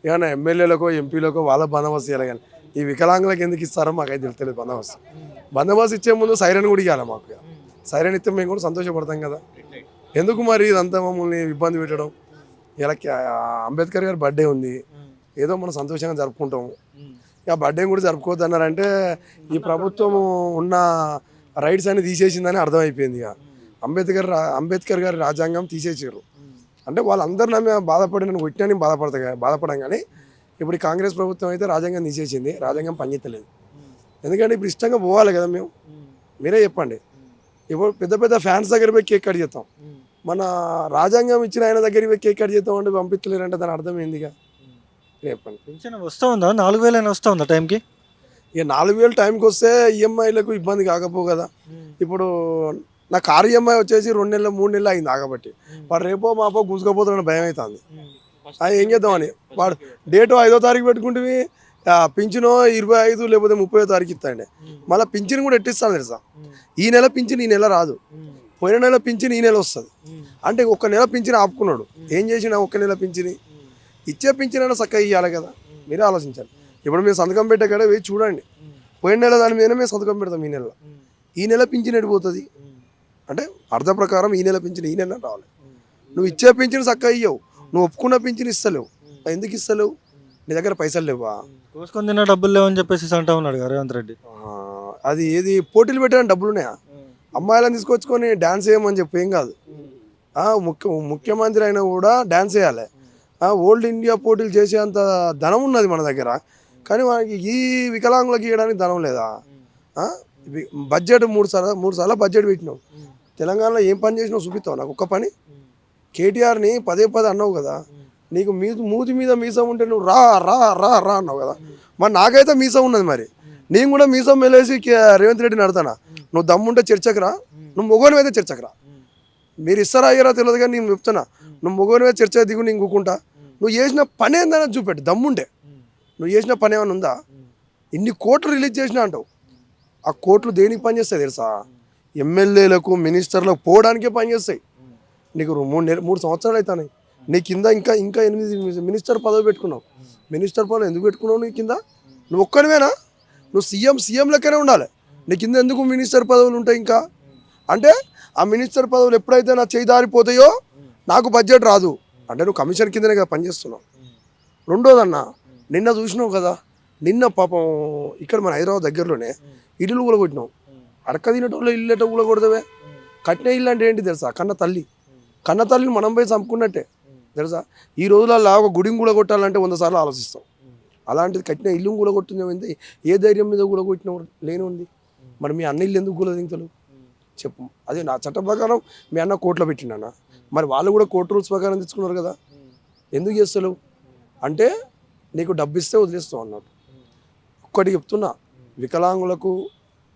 Speaker 6: ఏమన్నా ఎమ్మెల్యేలకో ఎంపీలకో వాళ్ళ బందోబస్తు ఇవ్వాలి కానీ ఈ వికలాంగులకు ఎందుకు ఇస్తారో మాకైతే తెలియదు. బందోబస్తు ఇచ్చే ముందు సైరన్ కూడా ఇవ్వాలి మాకు. సైరన్ ఇస్తే మేము కూడా సంతోషపడతాం కదా. ఎందుకు మరి ఇదంతా మమ్మల్ని ఇబ్బంది పెట్టడం? ఇలా అంబేద్కర్ గారి బర్త్డే ఉంది, ఏదో మనం సంతోషంగా జరుపుకుంటాము. ఇక బర్త్డే కూడా జరుపుకోవద్దు అన్నారంటే ఈ ప్రభుత్వం ఉన్న రైట్స్ అని తీసేసిందని అర్థమైపోయింది. ఇక అంబేద్కర్ గారి రాజ్యాంగం తీసేసారు అంటే వాళ్ళందరూ నమ్మే బాధపడిన కొట్టినని బాధపడం కానీ ఇప్పుడు ఈ కాంగ్రెస్ ప్రభుత్వం అయితే రాజ్యాంగం తీసేసింది, రాజ్యాంగం పనిచేయలేదు. ఎందుకంటే ఇప్పుడు ఇష్టంగా పోవాలి కదా మేము, మీరే చెప్పండి. ఇప్పుడు పెద్ద పెద్ద ఫ్యాన్స్ దగ్గర పోయి కేక్ కట్ చేస్తాం, మన రాజ్యాంగం ఇచ్చిన ఆయన దగ్గరికి పోయి కేక్ కట్ చేస్తాం అంటే పంపించలేరంటే దాని అర్థం ఏందిగా చెప్పండి.
Speaker 1: పెన్షన్ వస్తూ ఉందా? 4,000 అయినా వస్తూ ఉందా టైంకి?
Speaker 6: ఇక 4,000 టైంకి వస్తే ఈఎంఐలకు ఇబ్బంది కాకపో కదా. ఇప్పుడు నా కారు ఈఎంఐ వచ్చేసి 2 నెలలు 3 నెలలు అయింది ఆగబట్టి, వాడు రేపో మాపో గుంజుకపోతున్న భయం అవుతుంది. అది ఏం చేద్దామని వాడు డేటు 5వ తారీఖు పెట్టుకుంటే పింఛను 25 లేకపోతే 30వ తారీఖు ఇస్తాండి. మళ్ళీ పింఛను కూడా ఎట్టిస్తాను తెలుసా, ఈ నెల పింఛను ఈ నెల రాదు, పోయిన నెల పింఛను ఈ నెల వస్తుంది. అంటే ఒక్క నెల పింఛను ఆపుకున్నాడు, ఏం చేసినా ఒక్క నెల పింఛని ఇచ్చే పింఛనైనా చక్కగా ఇవ్వాలి కదా, మీరే ఆలోచించాలి. ఇప్పుడు మీరు సంతకం పెట్టే కాడ పోయి చూడండి, పోయిన నెల దాని మీద మేము సంతకం పెడతాం, ఈ నెల పింఛన్ ఎడిపోతుంది అంటే అర్థ ప్రకారం ఈ నెల పింఛన్ ఈ నెల రావాలి. నువ్వు ఇచ్చే పింఛను చక్కగా ఇవ్వవు, నువ్వు ఒప్పుకున్న పింఛను ఇస్తలేవు. ఎందుకు ఇస్తలేవు? నీ దగ్గర పైసలు లేవా?
Speaker 1: కోసుకొని తిన్న డబ్బులు లేవని చెప్పేసి అంటా ఉన్నాడు రేవంత్ రెడ్డి.
Speaker 6: అది ఏది పోటీలు పెట్టడానికి డబ్బులు ఉన్నాయా? అమ్మాయిలను తీసుకొచ్చుకొని డ్యాన్స్ వేయమని చెప్పి ఏం కాదు. ముఖ్యమంత్రి అయినా కూడా డ్యాన్స్ వేయాలి. ఓల్డ్ ఇండియా పోటీలు చేసేంత ధనం ఉన్నది మన దగ్గర, కానీ మనకి ఈ వికలాంగులకు ఇవ్వడానికి ధనం లేదా? బడ్జెట్ మూడు సార్లు బడ్జెట్ పెట్టినావు, తెలంగాణలో ఏం పని చేసినావు చూపిస్తావు నాకు ఒక్క పని. కేటీఆర్ని పదే అన్నావు కదా, నీకు మూతి మీద మీసం ఉంటే నువ్వు రా రా రా రా అన్నావు కదా, మరి నాకైతే మీసం ఉన్నది, మరి నేను కూడా మీసం మెలేసి రేవంత్ రెడ్డిని అడతానా? నువ్వు దమ్ముంటే చర్చకు రా, నువ్వు మొగోని అయితే చర్చకు రా. మీరు ఇస్తారా అయ్యారా తెలియదు కానీ నేను చెప్తున్నా, నువ్వు మొగోని మీద చర్చ దిగు, నేను కూకుంటా. నువ్వు చేసిన పని ఏందని చూపెట్టు, దమ్ముంటే. నువ్వు చేసిన పని ఏమైనా ఉందా? ఇన్ని కోట్లు రిలీజ్ చేసినా అంటావు, ఆ కోట్లు దేనికి పనిచేస్తాయి తెలుసా? ఎమ్మెల్యేలకు మినిస్టర్లకు పోవడానికే పనిచేస్తాయి. నీకు 3 సంవత్సరాలు అవుతాయి, నీ కింద ఇంకా 8 మినిస్టర్ పదవి పెట్టుకున్నావు. మినిస్టర్ పదవి ఎందుకు పెట్టుకున్నావు? నీ కింద నువ్వు ఒక్కడివేనా? నువ్వు సీఎం లెక్కనే ఉండాలి, నీ కింద ఎందుకు మినిస్టర్ పదవులు ఉంటాయి? ఇంకా అంటే ఆ మినిస్టర్ పదవులు ఎప్పుడైతే నా చేయి దారిపోతాయో నాకు బడ్జెట్ రాదు అంటే నువ్వు కమిషన్ కిందనే కదా పనిచేస్తున్నావు. రెండోదన్నా, నిన్న చూసినావు కదా, నిన్న పాపం ఇక్కడ మన హైదరాబాద్ దగ్గరలోనే ఇల్లు కూడా కొట్టినావు. అడక తినటోళ్ళు ఇల్లు ఎట కూడా కొడతావే? కట్టిన ఇల్లు అంటే ఏంటి తెలుసా? కన్న తల్లిని మనం పోయి చంపుకున్నట్టే తెలుసా. ఈ రోజులలో ఒక గుడిని కూడా కొట్టాలంటే 100 సార్లు ఆలోచిస్తాం, అలాంటిది కట్టిన ఇల్లు కూడా కొట్టింది. ఏ ధైర్యం మీద కూడా కొట్టిన లేని ఉంది. మరి మీ అన్న ఇల్లు ఎందుకు కూడా దింతలు చెప్పు? అదే నా చట్టం ప్రకారం మీ అన్న కోర్టులో పెట్టిండన్న, మరి వాళ్ళు కూడా కోర్టు రూల్స్ ప్రకారం తెచ్చుకున్నారు కదా, ఎందుకు చేస్తలేవు? అంటే నీకు డబ్బు ఇస్తే వదిలేస్తావు అన్నట్టు. ఒక్కటి చెప్తున్నా, వికలాంగులకు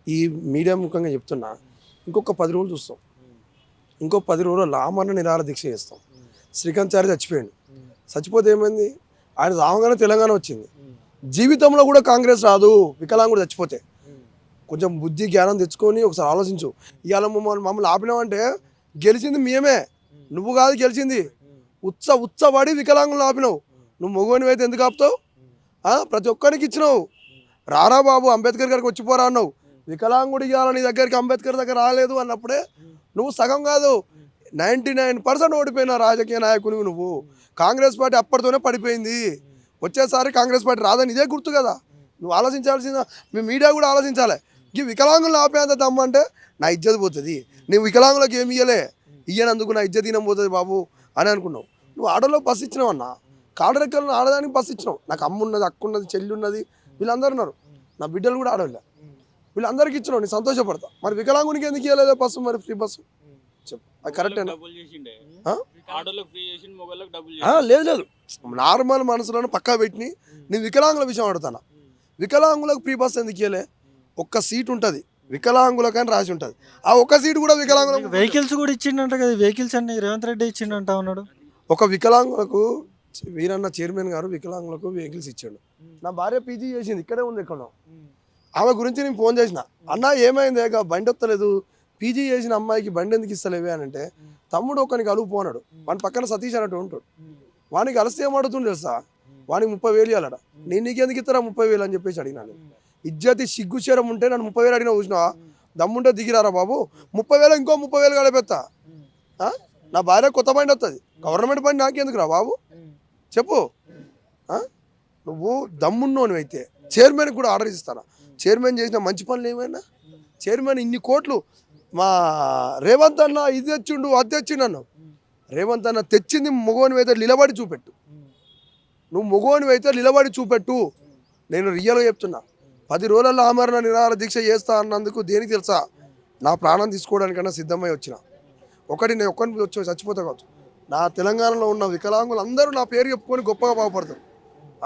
Speaker 6: ఈ మీడియా ముఖంగా చెప్తున్నా, ఇంకొక 10 రోజులు చూస్తాం, ఇంకో 10 రోజులు ఆమరణ నిరాహార దీక్ష చేస్తాం. శ్రీకాంత్ చారి చచ్చిపోతే ఏమైంది? ఆయన రావగానే తెలంగాణ వచ్చింది. జీవితంలో కూడా కాంగ్రెస్ రాదు వికలాంగుడు చచ్చిపోతే. కొంచెం బుద్ధి జ్ఞానం తెచ్చుకొని ఒకసారి ఆలోచించు. ఇవాళ మమ్మల్ని ఆపినామంటే గెలిచింది మేమే, నువ్వు కాదు గెలిచింది. ఉచ్చబడి వికలాంగులను ఆపినావు. నువ్వు మగవాని అయితే ఎందుకు ఆపుతావు? ప్రతి ఒక్కరికి ఇచ్చినావు. రారా బాబు అంబేద్కర్ గారికి వచ్చిపోరా అన్నావు. వికలాంగుడు ఇవాళ నీ దగ్గరికి అంబేద్కర్ దగ్గర రాలేదు అన్నప్పుడే నువ్వు సగం కాదు 99% ఓడిపోయిన రాజకీయ నాయకునివి నువ్వు. కాంగ్రెస్ పార్టీ అప్పటితోనే పడిపోయింది, వచ్చేసారి కాంగ్రెస్ పార్టీ రాదని ఇదే గుర్తు కదా. నువ్వు ఆలోచించాల్సిన మీ మీడియా కూడా ఆలోచించాలి. ఈ వికలాంగులను ఆపేంత దమ్మంటే నా ఇజ్జత్ పోతుంది. నువ్వు వికలాంగులకు ఏమి ఇయ్యనందుకు నా ఇజ్జత్ తినం పోతుంది బాబు అని అనుకున్నావు. నువ్వు ఆడలో బస్సు ఇచ్చినావు అన్న, కాడరెక్కలను ఆడదానికి బస్సు ఇచ్చినావు. నాకు అమ్మ ఉన్నది, అక్క ఉన్నది, చెల్లి ఉన్నది, వీళ్ళందరూ ఉన్నారు, నా బిడ్డలు కూడా ఆడలే, వీళ్ళందరికీ ఇచ్చినావు, నేను సంతోషపడతా. మరి వికలాంగునికి ఎందుకు ఇవ్వలేదో బస్సు, మరి ఫ్రీ బస్సు చెప్పు, అది కరెక్టేనా? లేదు, నార్మల్ మనసులను పక్కా పెట్టి నేను వికలాంగుల విషయం అడుగుతాను. వికలాంగులకు ఫ్రీ బస్ ఎందుకు ఇవ్వలే? ఒక్క సీట్ ఉంటుంది వికలాంగులకు అని రాసి ఉంటుంది, ఆ ఒక్క సీటు కూడా వికలాంగులకు.
Speaker 1: వెహికల్స్ కూడా ఇచ్చిండంట కదా, వెహికల్స్ అన్ని రేవంత్ రెడ్డి ఇచ్చిండంట ఉన్నాడు.
Speaker 6: ఒక వికలాంగులకు వీరన్న చైర్మన్ గారు వికలాంగులకు వెహికల్స్ ఇచ్చాడు. నా భార్య పీజీ చేసింది, ఇక్కడే ఉంది ఎక్కడో. ఆమె గురించి నేను ఫోన్ చేసిన, అన్న ఏమైంది బండి వస్తలేదు, పీజీ చేసిన అమ్మాయికి బండి ఎందుకు ఇస్తలేవే అని అంటే, తమ్ముడు ఒకరికి అలుపు అన్నాడు. వాని పక్కన సతీష్ అన్నట్టు ఉంటాడు, వానికి కలిస్తే ఏమడుతుంది తెలుసా, వానికి 30,000 ఇవ్వాలట. నేను నీకెందుకు ఇస్తారా 30,000 అని చెప్పేసి అడిగినాను. ఇజ్జతి సిగ్గుచేరం ఉంటే నన్ను 30,000 అడిగినా చూసినా, దమ్ముంటే దిగిరారా బాబు, 30,000 ఇంకో 30,000 గడిపెత్తా. నా భార్య కొత్త బండి వస్తుంది, గవర్నమెంట్ బండి నాకెందుకు రా బాబు చెప్పు. ఆ? నువ్వు దమ్మున్నోని అయితే చైర్మన్ కూడా ఆర్డర్ ఇస్తాను. చైర్మన్ చేసిన మంచి పనులు ఏమైనా? చైర్మన్ ఇన్ని కోట్లు మా రేవంత్ అన్న ఇది తెచ్చిండు అది తెచ్చిండు అన్నావు. రేవంత్ అన్న తెచ్చింది మగవాని అయితే నిలబడి చూపెట్టు. నువ్వు మగవాని అయితే నిలబడి చూపెట్టు. నేను రియల్గా చెప్తున్నా, 10 రోజుల్లో ఆమరణ నిరాహార దీక్ష చేస్తా అన్నందుకు దేనికి తెలుసా? నా ప్రాణం తీసుకోవడానికన్నా సిద్ధమై వచ్చిన. నేను ఒక్కరిని వచ్చి చచ్చిపోతా కావచ్చు. నా తెలంగాణలో ఉన్న వికలాంగులు అందరూ నా పేరు చెప్పుకొని గొప్పగా బాగుపడతారు.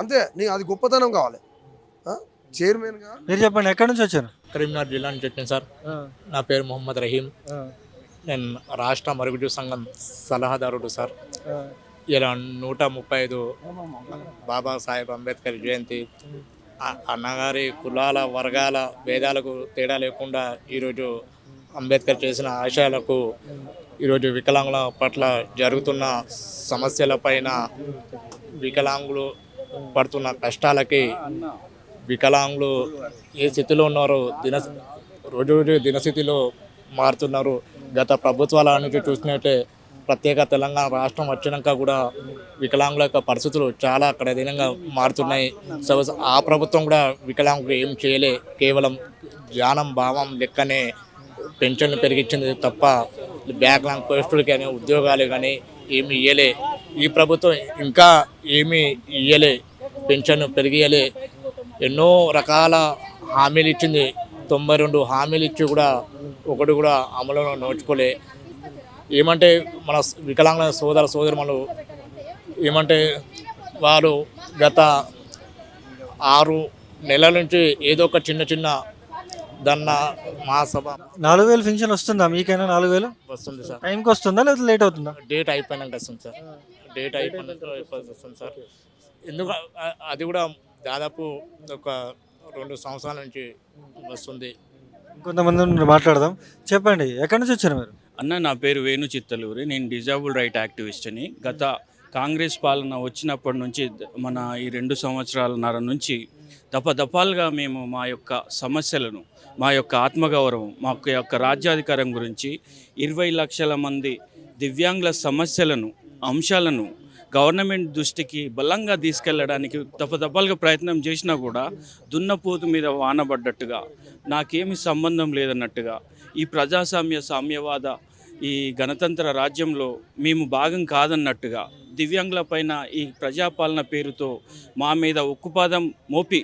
Speaker 6: అంతే, అది గొప్పతనం కావాలి. చైర్మన్గా
Speaker 1: మీరు చెప్పండి, ఎక్కడి నుంచి వచ్చారు?
Speaker 7: కరీంనగర్ జిల్లా నుంచి వచ్చాను సార్. నా పేరు మొహమ్మద్ రహీం. నేను రాష్ట్ర మరుగుజ్జు సంఘం సలహాదారుడు సార్. ఇలా 135 బాబాసాహెబ్ అంబేద్కర్ జయంతి. అన్నగారి కులాల వర్గాల భేదాలకు తేడా లేకుండా ఈరోజు అంబేద్కర్ చేసిన ఆశయాలకు ఈరోజు వికలాంగుల పట్ల జరుగుతున్న సమస్యలపైన, వికలాంగులు పడుతున్న కష్టాలకి, వికలాంగులు ఏ స్థితిలో ఉన్నారో రోజు దినస్థితిలో మారుతున్నారు. గత ప్రభుత్వాల నుంచి చూసినట్టే ప్రత్యేక తెలంగాణ రాష్ట్రం వచ్చినాక కూడా వికలాంగుల యొక్క పరిస్థితులు చాలా కఠినంగా మారుతున్నాయి. సో ఆ ప్రభుత్వం కూడా వికలాంగులు ఏం చేయలే, కేవలం జ్ఞానం భావం లెక్కనే పెన్షన్లు పెరిగించింది తప్ప బ్యాక్లాంగ్ పోస్టులు కానీ ఉద్యోగాలు కానీ ఏమి ఇయ్యలే. ఈ ప్రభుత్వం ఇంకా ఏమీ ఇయ్యలే, పెన్షన్ పెరిగియలే. ఎన్నో రకాల హామీలు ఇచ్చింది, 92 హామీలు ఇచ్చి కూడా ఒకటి కూడా అమలులో నోచుకోలే. ఏమంటే మన వికలాంగుల సోదరులు ఏమంటే వారు గత 6 నెలల నుంచి ఏదో ఒక చిన్న దన్న మహాసభ
Speaker 1: 4,000 పెన్షన్ వస్తుందా మీకైనా? 4,000
Speaker 7: వస్తుంది సార్.
Speaker 1: టైంకి వస్తుందా లేదా లేట్ అవుతుందా?
Speaker 7: డేట్ అయిపోయినాక వస్తుంది సార్. డేట్ అయిపోయినాక వస్తుంది సార్. ఎందుకు అది కూడా దాదాపు ఒక 2 సంవత్సరాల నుంచి వస్తుంది.
Speaker 1: కొంతమంది మాట్లాడదాం. చెప్పండి, ఎక్కడి నుంచి వచ్చారు మీరు?
Speaker 8: అన్న, నా పేరు వేణు చిత్తలూరి. నేను డిజేబుల్ రైట్ యాక్టివిస్ట్ని. గత కాంగ్రెస్ పాలన వచ్చినప్పటి నుంచి మన ఈ 2 సంవత్సరాలన్నర నుంచి దఫాలుగా మేము మా యొక్క సమస్యలను, మా యొక్క ఆత్మగౌరవం, మా యొక్క రాజ్యాధికారం గురించి 20 లక్షల మంది దివ్యాంగుల సమస్యలను, అంశాలను గవర్నమెంట్ దృష్టికి బలంగా తీసుకెళ్లడానికి దఫాలుగా ప్రయత్నం చేసినా కూడా దున్నపోతు మీద వానబడ్డట్టుగా, నాకేమి సంబంధం లేదన్నట్టుగా, ఈ సామ్యవాద ఈ గణతంత్ర రాజ్యంలో మేము భాగం కాదన్నట్టుగా, దివ్యాంగుల పైన ఈ ప్రజాపాలన పేరుతో మా మీద ఉక్కుపాదం మోపి,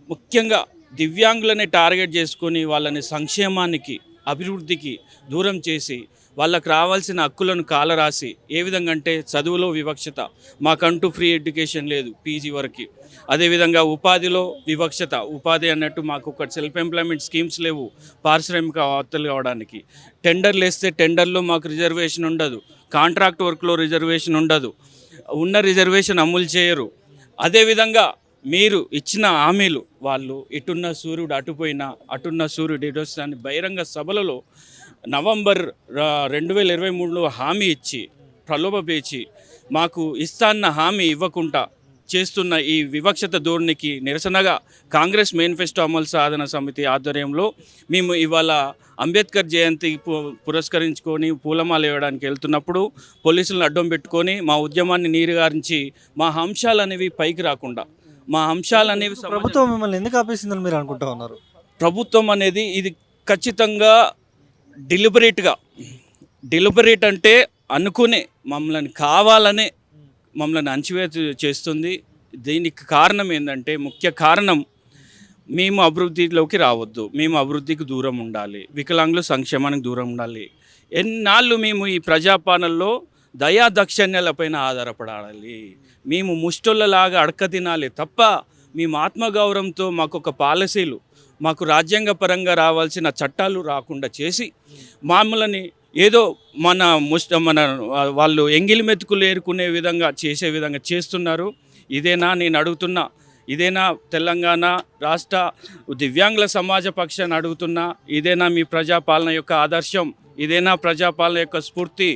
Speaker 8: ముఖ్యంగా దివ్యాంగులనే టార్గెట్ చేసుకొని వాళ్ళని సంక్షేమానికి, అభివృద్ధికి దూరం చేసి వాళ్ళకు రావాల్సిన హక్కులను కాలరాసి, ఏ విధంగా అంటే చదువులో వివక్షత, మాకంటూ ఫ్రీ ఎడ్యుకేషన్ లేదు పీజీ వరకు, అదేవిధంగా ఉపాధిలో వివక్షత, ఉపాధి అన్నట్టు మాకు ఒక సెల్ఫ్ ఎంప్లాయ్మెంట్ స్కీమ్స్ లేవు పారిశ్రామిక వార్తలు కావడానికి, టెండర్లు వేస్తే టెండర్లో మాకు రిజర్వేషన్ ఉండదు, కాంట్రాక్ట్ వర్క్లో రిజర్వేషన్ ఉండదు, ఉన్న రిజర్వేషన్ అమలు చేయరు. అదేవిధంగా మీరు ఇచ్చిన హామీలు వాళ్ళు ఇటున్న సూర్యుడు అటుపోయినా అటున్న సూర్యుడు ఇటొస్తాన్ని బహిరంగ సభలలో నవంబర్ 2023లో హామీ ఇచ్చి ప్రలోభపేచి మాకు ఇస్తాన్న హామీ ఇవ్వకుండా చేస్తున్న ఈ వివక్షత ధోరణికి నిరసనగా కాంగ్రెస్ మేనిఫెస్టో అమలు సాధన సమితి ఆధ్వర్యంలో మేము ఇవాళ అంబేద్కర్ జయంతి పురస్కరించుకొని పూలమాల వేయడానికి వెళ్తున్నప్పుడు పోలీసులను అడ్డం పెట్టుకొని మా ఉద్యమాన్ని నీరుగారించి మా అంశాలు అనేవి పైకి రాకుండా, మా అంశాలు అనేవి
Speaker 1: ప్రభుత్వం మిమ్మల్ని ఎందుకు ఆపేసిందని మీరు అనుకుంటా ఉన్నారు?
Speaker 8: ప్రభుత్వం అనేది ఇది ఖచ్చితంగా డెలిబరేట్ అంటే అనుకునే మమ్మల్ని కావాలనే మమ్మల్ని అణచివేత చేస్తుంది. దీనికి కారణం ఏంటంటే, ముఖ్య కారణం మేము అభివృద్ధిలోకి రావద్దు, మేము అభివృద్ధికి దూరం ఉండాలి, వికలాంగులు సంక్షేమానికి దూరం ఉండాలి. ఎన్నాళ్ళు మేము ఈ ప్రజాపాలనలో దయాదక్షిణ్యాలపైన ఆధారపడాలి, మేము ముష్టోళ్ళలాగా అడక తినాలి తప్ప మేము ఆత్మగౌరవంతో మాకు ఒక పాలసీలు, మాకు రాజ్యాంగపరంగా రావాల్సిన చట్టాలు రాకుండా చేసి మామూలని ఏదో మన వాళ్ళు ఎంగిలి మెతుకులు ఏరుకునే విధంగా చేసే విధంగా చేస్తున్నారు. ఇదేనా నేను అడుగుతున్నా? ఇదేనా తెలంగాణ రాష్ట్ర దివ్యాంగుల సమాజ పక్షాన్ని అడుగుతున్నా? ఇదేనా మీ ప్రజాపాలన యొక్క ఆదర్శం? ఇదేనా ప్రజాపాలన యొక్క స్ఫూర్తి?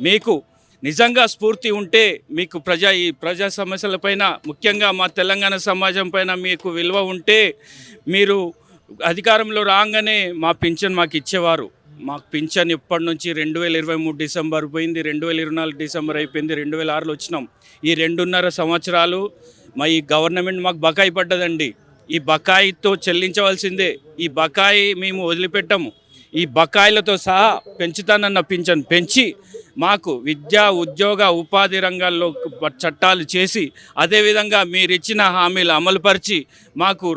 Speaker 8: మీకు నిజంగా స్ఫూర్తి ఉంటే, మీకు ఈ ప్రజా సమస్యలపైన, ముఖ్యంగా మా తెలంగాణ సమాజం పైన మీకు విలువ ఉంటే, మీరు అధికారంలో రాగానే మా పింఛన్ మాకు ఇచ్చేవారు. మాకు పింఛన్ ఇప్పటి నుంచి 2023 డిసెంబర్ పోయింది, 2024 డిసెంబర్ అయిపోయింది, 2006లో వచ్చినాం. ఈ 2.5 సంవత్సరాలు మా ఈ గవర్నమెంట్ మాకు బకాయి పడ్డదండి. ఈ బకాయితో చెల్లించవలసిందే. ఈ బకాయి మేము వదిలిపెట్టాము. ఈ బకాయిలతో సహా పెంచుతానన్న పింఛన్ పెంచి మాకు విద్యా ఉద్యోగ ఉపాధి రంగాల్లో చట్టాలు చేసి అదేవిధంగా మీరు ఇచ్చిన హామీలు అమలుపరిచి మాకు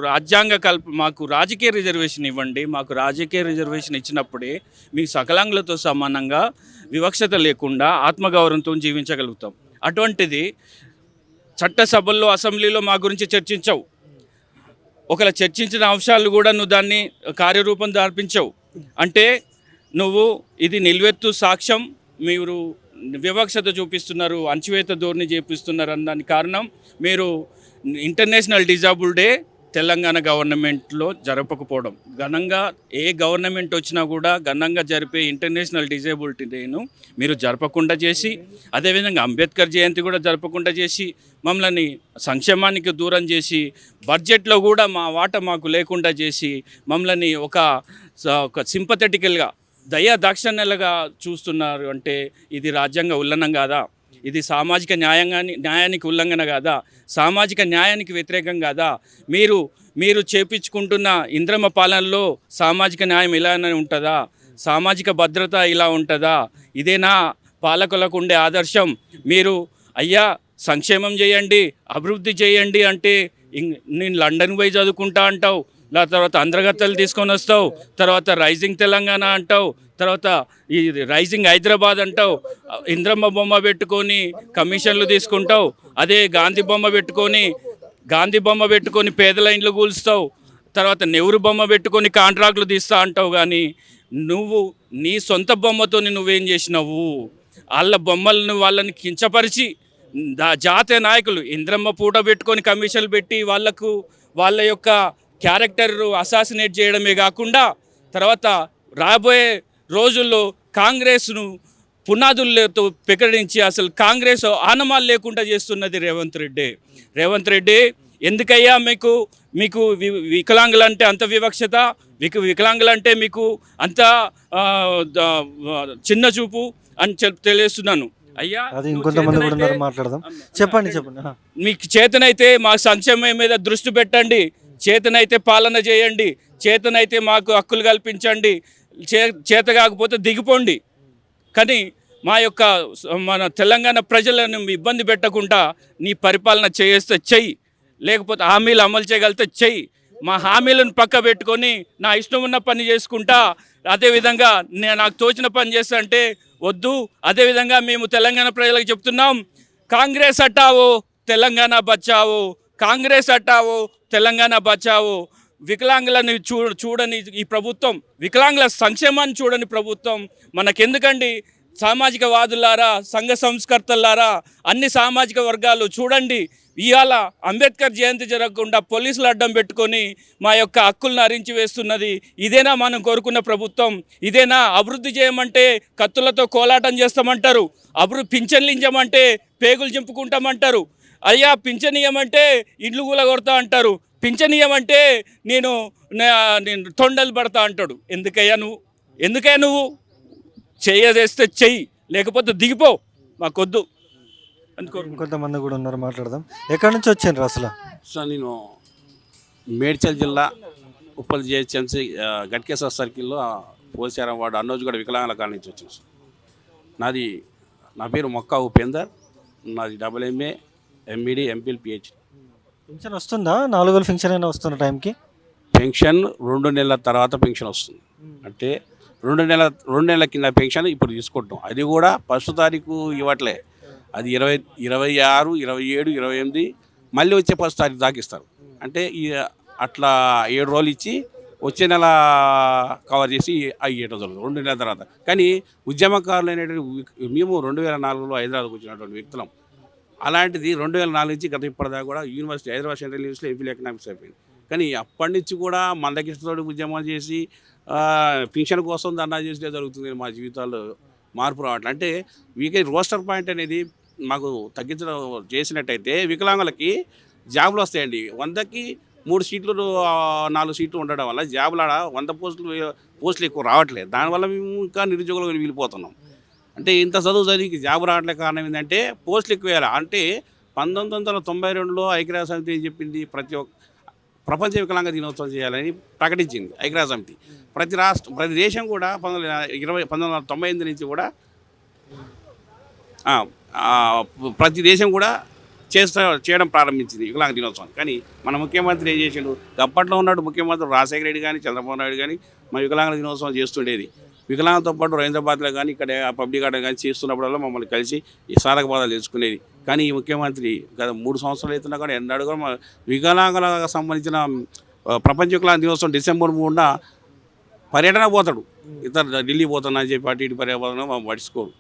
Speaker 8: మాకు రాజకీయ రిజర్వేషన్ ఇవ్వండి. మాకు రాజకీయ రిజర్వేషన్ ఇచ్చినప్పుడే మీకు సకలాంగులతో సమానంగా వివక్షత లేకుండా ఆత్మగౌరవంతో జీవించగలుగుతాం. అటువంటిది చట్టసభల్లో అసెంబ్లీలో మా గురించి చర్చించవు. ఒకవేళ చర్చించిన అంశాలు కూడా నువ్వు దాన్ని కార్యరూపం దార్పించవు. అంటే నువ్వు ఇది నిల్వెత్తు సాక్ష్యం, మీరు వివక్షత చూపిస్తున్నారు, అణచివేత ధోరణి చేపిస్తున్నారు అన్నదానికి కారణం మీరు ఇంటర్నేషనల్ డిజాబుల్ డే తెలంగాణ గవర్నమెంట్లో జరపకపోవడం. ఘనంగా ఏ గవర్నమెంట్ వచ్చినా కూడా ఘనంగా జరిపే ఇంటర్నేషనల్ డిజేబిలిటీ డేను మీరు జరపకుండా చేసి, అదేవిధంగా అంబేద్కర్ జయంతి కూడా జరపకుండా చేసి, మమ్మల్ని సంక్షేమానికి దూరం చేసి, బడ్జెట్లో కూడా మా వాటా మాకు లేకుండా చేసి, మమ్మల్ని ఒక సింపథెటికల్గా దయా దాక్షిణ్యాలుగా చూస్తున్నారు. అంటే ఇది రాజ్యాంగ ఉల్లంఘన కాదా? ఇది సామాజిక న్యాయానికి ఉల్లంఘన కాదా? సామాజిక న్యాయానికి వ్యతిరేకం కాదా? మీరు చేపించుకుంటున్న ఇంద్రమ పాలనలో సామాజిక న్యాయం ఇలానే ఉంటుందా? సామాజిక భద్రత ఇలా ఉంటుందా? ఇదేనా పాలకులకు ఉండే ఆదర్శం? మీరు అయ్యా సంక్షేమం చేయండి, అభివృద్ధి చేయండి అంటే నేను లండన్ పోయి చదువుకుంటా అంటావు, తర్వాత అంతర్గతలు తీసుకొని వస్తావు, తర్వాత రైజింగ్ తెలంగాణ అంటావు, తర్వాత ఈ రైజింగ్ హైదరాబాద్ అంటావు, ఇంద్రమ్మ బొమ్మ పెట్టుకొని కమిషన్లు తీసుకుంటావు, అదే గాంధీ బొమ్మ పెట్టుకొని పేదల ఇండ్లు కూల్స్తావు, తర్వాత నెహ్రూ బొమ్మ పెట్టుకొని కాంట్రాక్టులు తీస్తా అంటావు. కానీ నువ్వు నీ సొంత బొమ్మతో నువ్వేం చేసినావు? వాళ్ళ బొమ్మలను వాళ్ళని కించపరిచి జాతీయ నాయకులు ఇంద్రమ్మ పూట పెట్టుకొని కమిషన్లు పెట్టి వాళ్ళ యొక్క క్యారెక్టర్ అసాసినేట్ చేయడమే కాకుండా తర్వాత రాబోయే రోజుల్లో కాంగ్రెస్ను పునాదులతో ప్రకటించి అసలు కాంగ్రెస్ ఆనమాలు లేకుండా చేస్తున్నది రేవంత్ రెడ్డి. ఎందుకయ్యా మీకు వికలాంగులంటే అంత వివక్షత? వికలాంగులంటే మీకు అంత చిన్న చూపు అని తెలియస్తున్నాను. అయ్యా
Speaker 1: అది ఇంకొంతమంది కూడా ఉన్నారు, మాట్లాడదాం. చెప్పండి.
Speaker 8: మీకు చేతనైతే మా సంక్షేమం మీద దృష్టి పెట్టండి, చేతనైతే పాలన చేయండి, చేతనైతే మాకు హక్కులు కల్పించండి, చేత కాకపోతే దిగిపోండి. కానీ మన తెలంగాణ ప్రజలను ఇబ్బంది పెట్టకుండా నీ పరిపాలన చేస్తే చెయ్యి, లేకపోతే హామీలు అమలు చేయగలిగితే చెయ్యి. మా హామీలను పక్క పెట్టుకొని నా ఇష్టం ఉన్న పని చేసుకుంటా, అదేవిధంగా నాకు తోచిన పని చేస్తా అంటే వద్దు. అదేవిధంగా మేము తెలంగాణ ప్రజలకు చెప్తున్నాం, కాంగ్రెస్ హటావో తెలంగాణ బచావో, కాంగ్రెస్ హటావో తెలంగాణ బచావో. వికలాంగులను చూడని ఈ ప్రభుత్వం, వికలాంగుల సంక్షేమాన్ని చూడని ప్రభుత్వం మనకెందుకండి? సామాజిక వాదులారా, సంఘ సంస్కర్తలారా, అన్ని సామాజిక వర్గాలు చూడండి. ఇవాళ అంబేద్కర్ జయంతి జరగకుండా పోలీసులు అడ్డం పెట్టుకొని మా యొక్క హక్కులను హరించి వేస్తున్నది. ఇదేనా మనం కోరుకున్న ప్రభుత్వం? ఇదేనా? అభివృద్ధి చేయమంటే కత్తులతో కోలాటం చేస్తామంటారు, పింఛన్లు ఇవ్వమంటే పేగులు చింపుకుంటామంటారు. అయ్యా పింఛన్ ఇవ్వమంటే ఇండ్లు కూలగొడతా అంటారు, పింఛన్ ఇవ్వమంటే నేను తొండలు పడతా అంటాడు. ఎందుకయ్యా నువ్వు చేయదేస్తే చెయ్యి, లేకపోతే దిగిపో, మాకొద్దు.
Speaker 1: ఇంకొంతమంది కూడా ఉన్నారు, మాట్లాడదాం. ఎక్కడి నుంచి వచ్చారు అసలు?
Speaker 9: సార్ నేను మేడ్చల్ జిల్లా ఉప్పల్ జిహెచ్ఎంసీ గట్కేశ్వర సర్కిల్లో పోచారం వార్డు అన్నోజుగూడ వికలాంగుల కాలనీ నుంచి వచ్చాను సార్. నా పేరు మొక్కా ఉపేందర్, నాది MA MD MPhil PhD.
Speaker 1: Pension వస్తుందా? 4 వేల పెన్షన్ అయినా వస్తున్న టైంకి?
Speaker 9: పెన్షన్ 2 నెలల తర్వాత పెన్షన్ వస్తుంది. అంటే 2 నెలల కింద పెన్షన్ ఇప్పుడు తీసుకుంటాం. అది కూడా ఫస్ట్ తారీఖు ఇవ్వట్లే, అది 26, 27, 28 మళ్ళీ వచ్చే ఫస్ట్ తారీఖు దాకా ఇస్తారు. అంటే అట్లా 7 రోజులు ఇచ్చి వచ్చే నెల కవర్ చేసి అయ్యేటం జరుగుతుంది 2 నెలల తర్వాత. కానీ ఉద్యమకారులు అనేటువంటి మేము 2004లో హైదరాబాద్కి వచ్చినటువంటి వ్యక్తులం. అలాంటిది 2004 నుంచి గత ఇప్పటిదాకా కూడా హైదరాబాద్ సెంట్రల్ యూనివర్సిటీలో MPhil ఎకనామిక్స్ అయిపోయింది. కానీ అప్పటి నుంచి కూడా మందకృష్ణతోటి ఉద్యమం చేసి పింఛన్ కోసం ధర్నా చేసే జరుగుతుంది. మా జీవితాల్లో మార్పు రావట్లేదు. అంటే రోస్టర్ పాయింట్ అనేది మాకు తగ్గించడం చేసినట్టయితే వికలాంగులకి జాబులు వస్తాయండి. 100కి 3 సీట్లు 4 సీట్లు ఉండడం వల్ల జాబులు ఆడ 100 పోస్టులు ఎక్కువ రావట్లేదు. దానివల్ల మేము ఇంకా నిరుద్యోగులుగా వెళ్ళిపోతున్నాం. అంటే ఇంత చదువు చదివి జాబు రావట్లేదు కారణం ఏంటంటే పోస్టులు ఎక్కువ వేయాలి. అంటే 1992లో ఐక్యరాజ్య సమితి ఏం చెప్పింది, ప్రపంచ వికలాంగ దినోత్సవం చేయాలని ప్రకటించింది ఐక్యరాజ్య సమితి. ప్రతి దేశం కూడా 1998 నుంచి కూడా ప్రతి దేశం కూడా చేయడం ప్రారంభించింది వికలాంగ దినోత్సవం. కానీ మన ముఖ్యమంత్రి ఏం చేసిండు, అప్పట్లో ఉన్నాడు ముఖ్యమంత్రి రాజశేఖర రెడ్డి కానీ చంద్రబాబు నాయుడు కానీ మన వికలాంగ దినోత్సవం చేస్తుండేది. వికలాంగంతో పాటు రవీంద్రబాద్లో కానీ ఇక్కడ పబ్లిక్ గార్డెన్ కానీ చేస్తున్నప్పుడల్లా మమ్మల్ని కలిసి ఈ సాధక బాధలు తెలుసుకునేది. కానీ ఈ ముఖ్యమంత్రి గత 3 సంవత్సరాలు అవుతున్నా కానీ ఎన్నడూ కూడా వికలాంగులకు సంబంధించిన ప్రపంచ వికలాంగ దినోత్సవం డిసెంబర్ 3న పర్యటన పోతాడు. ఇతర ఢిల్లీ పోతున్నా అని చెప్పి అటు ఇటు పర్యటన పట్టించుకోరు.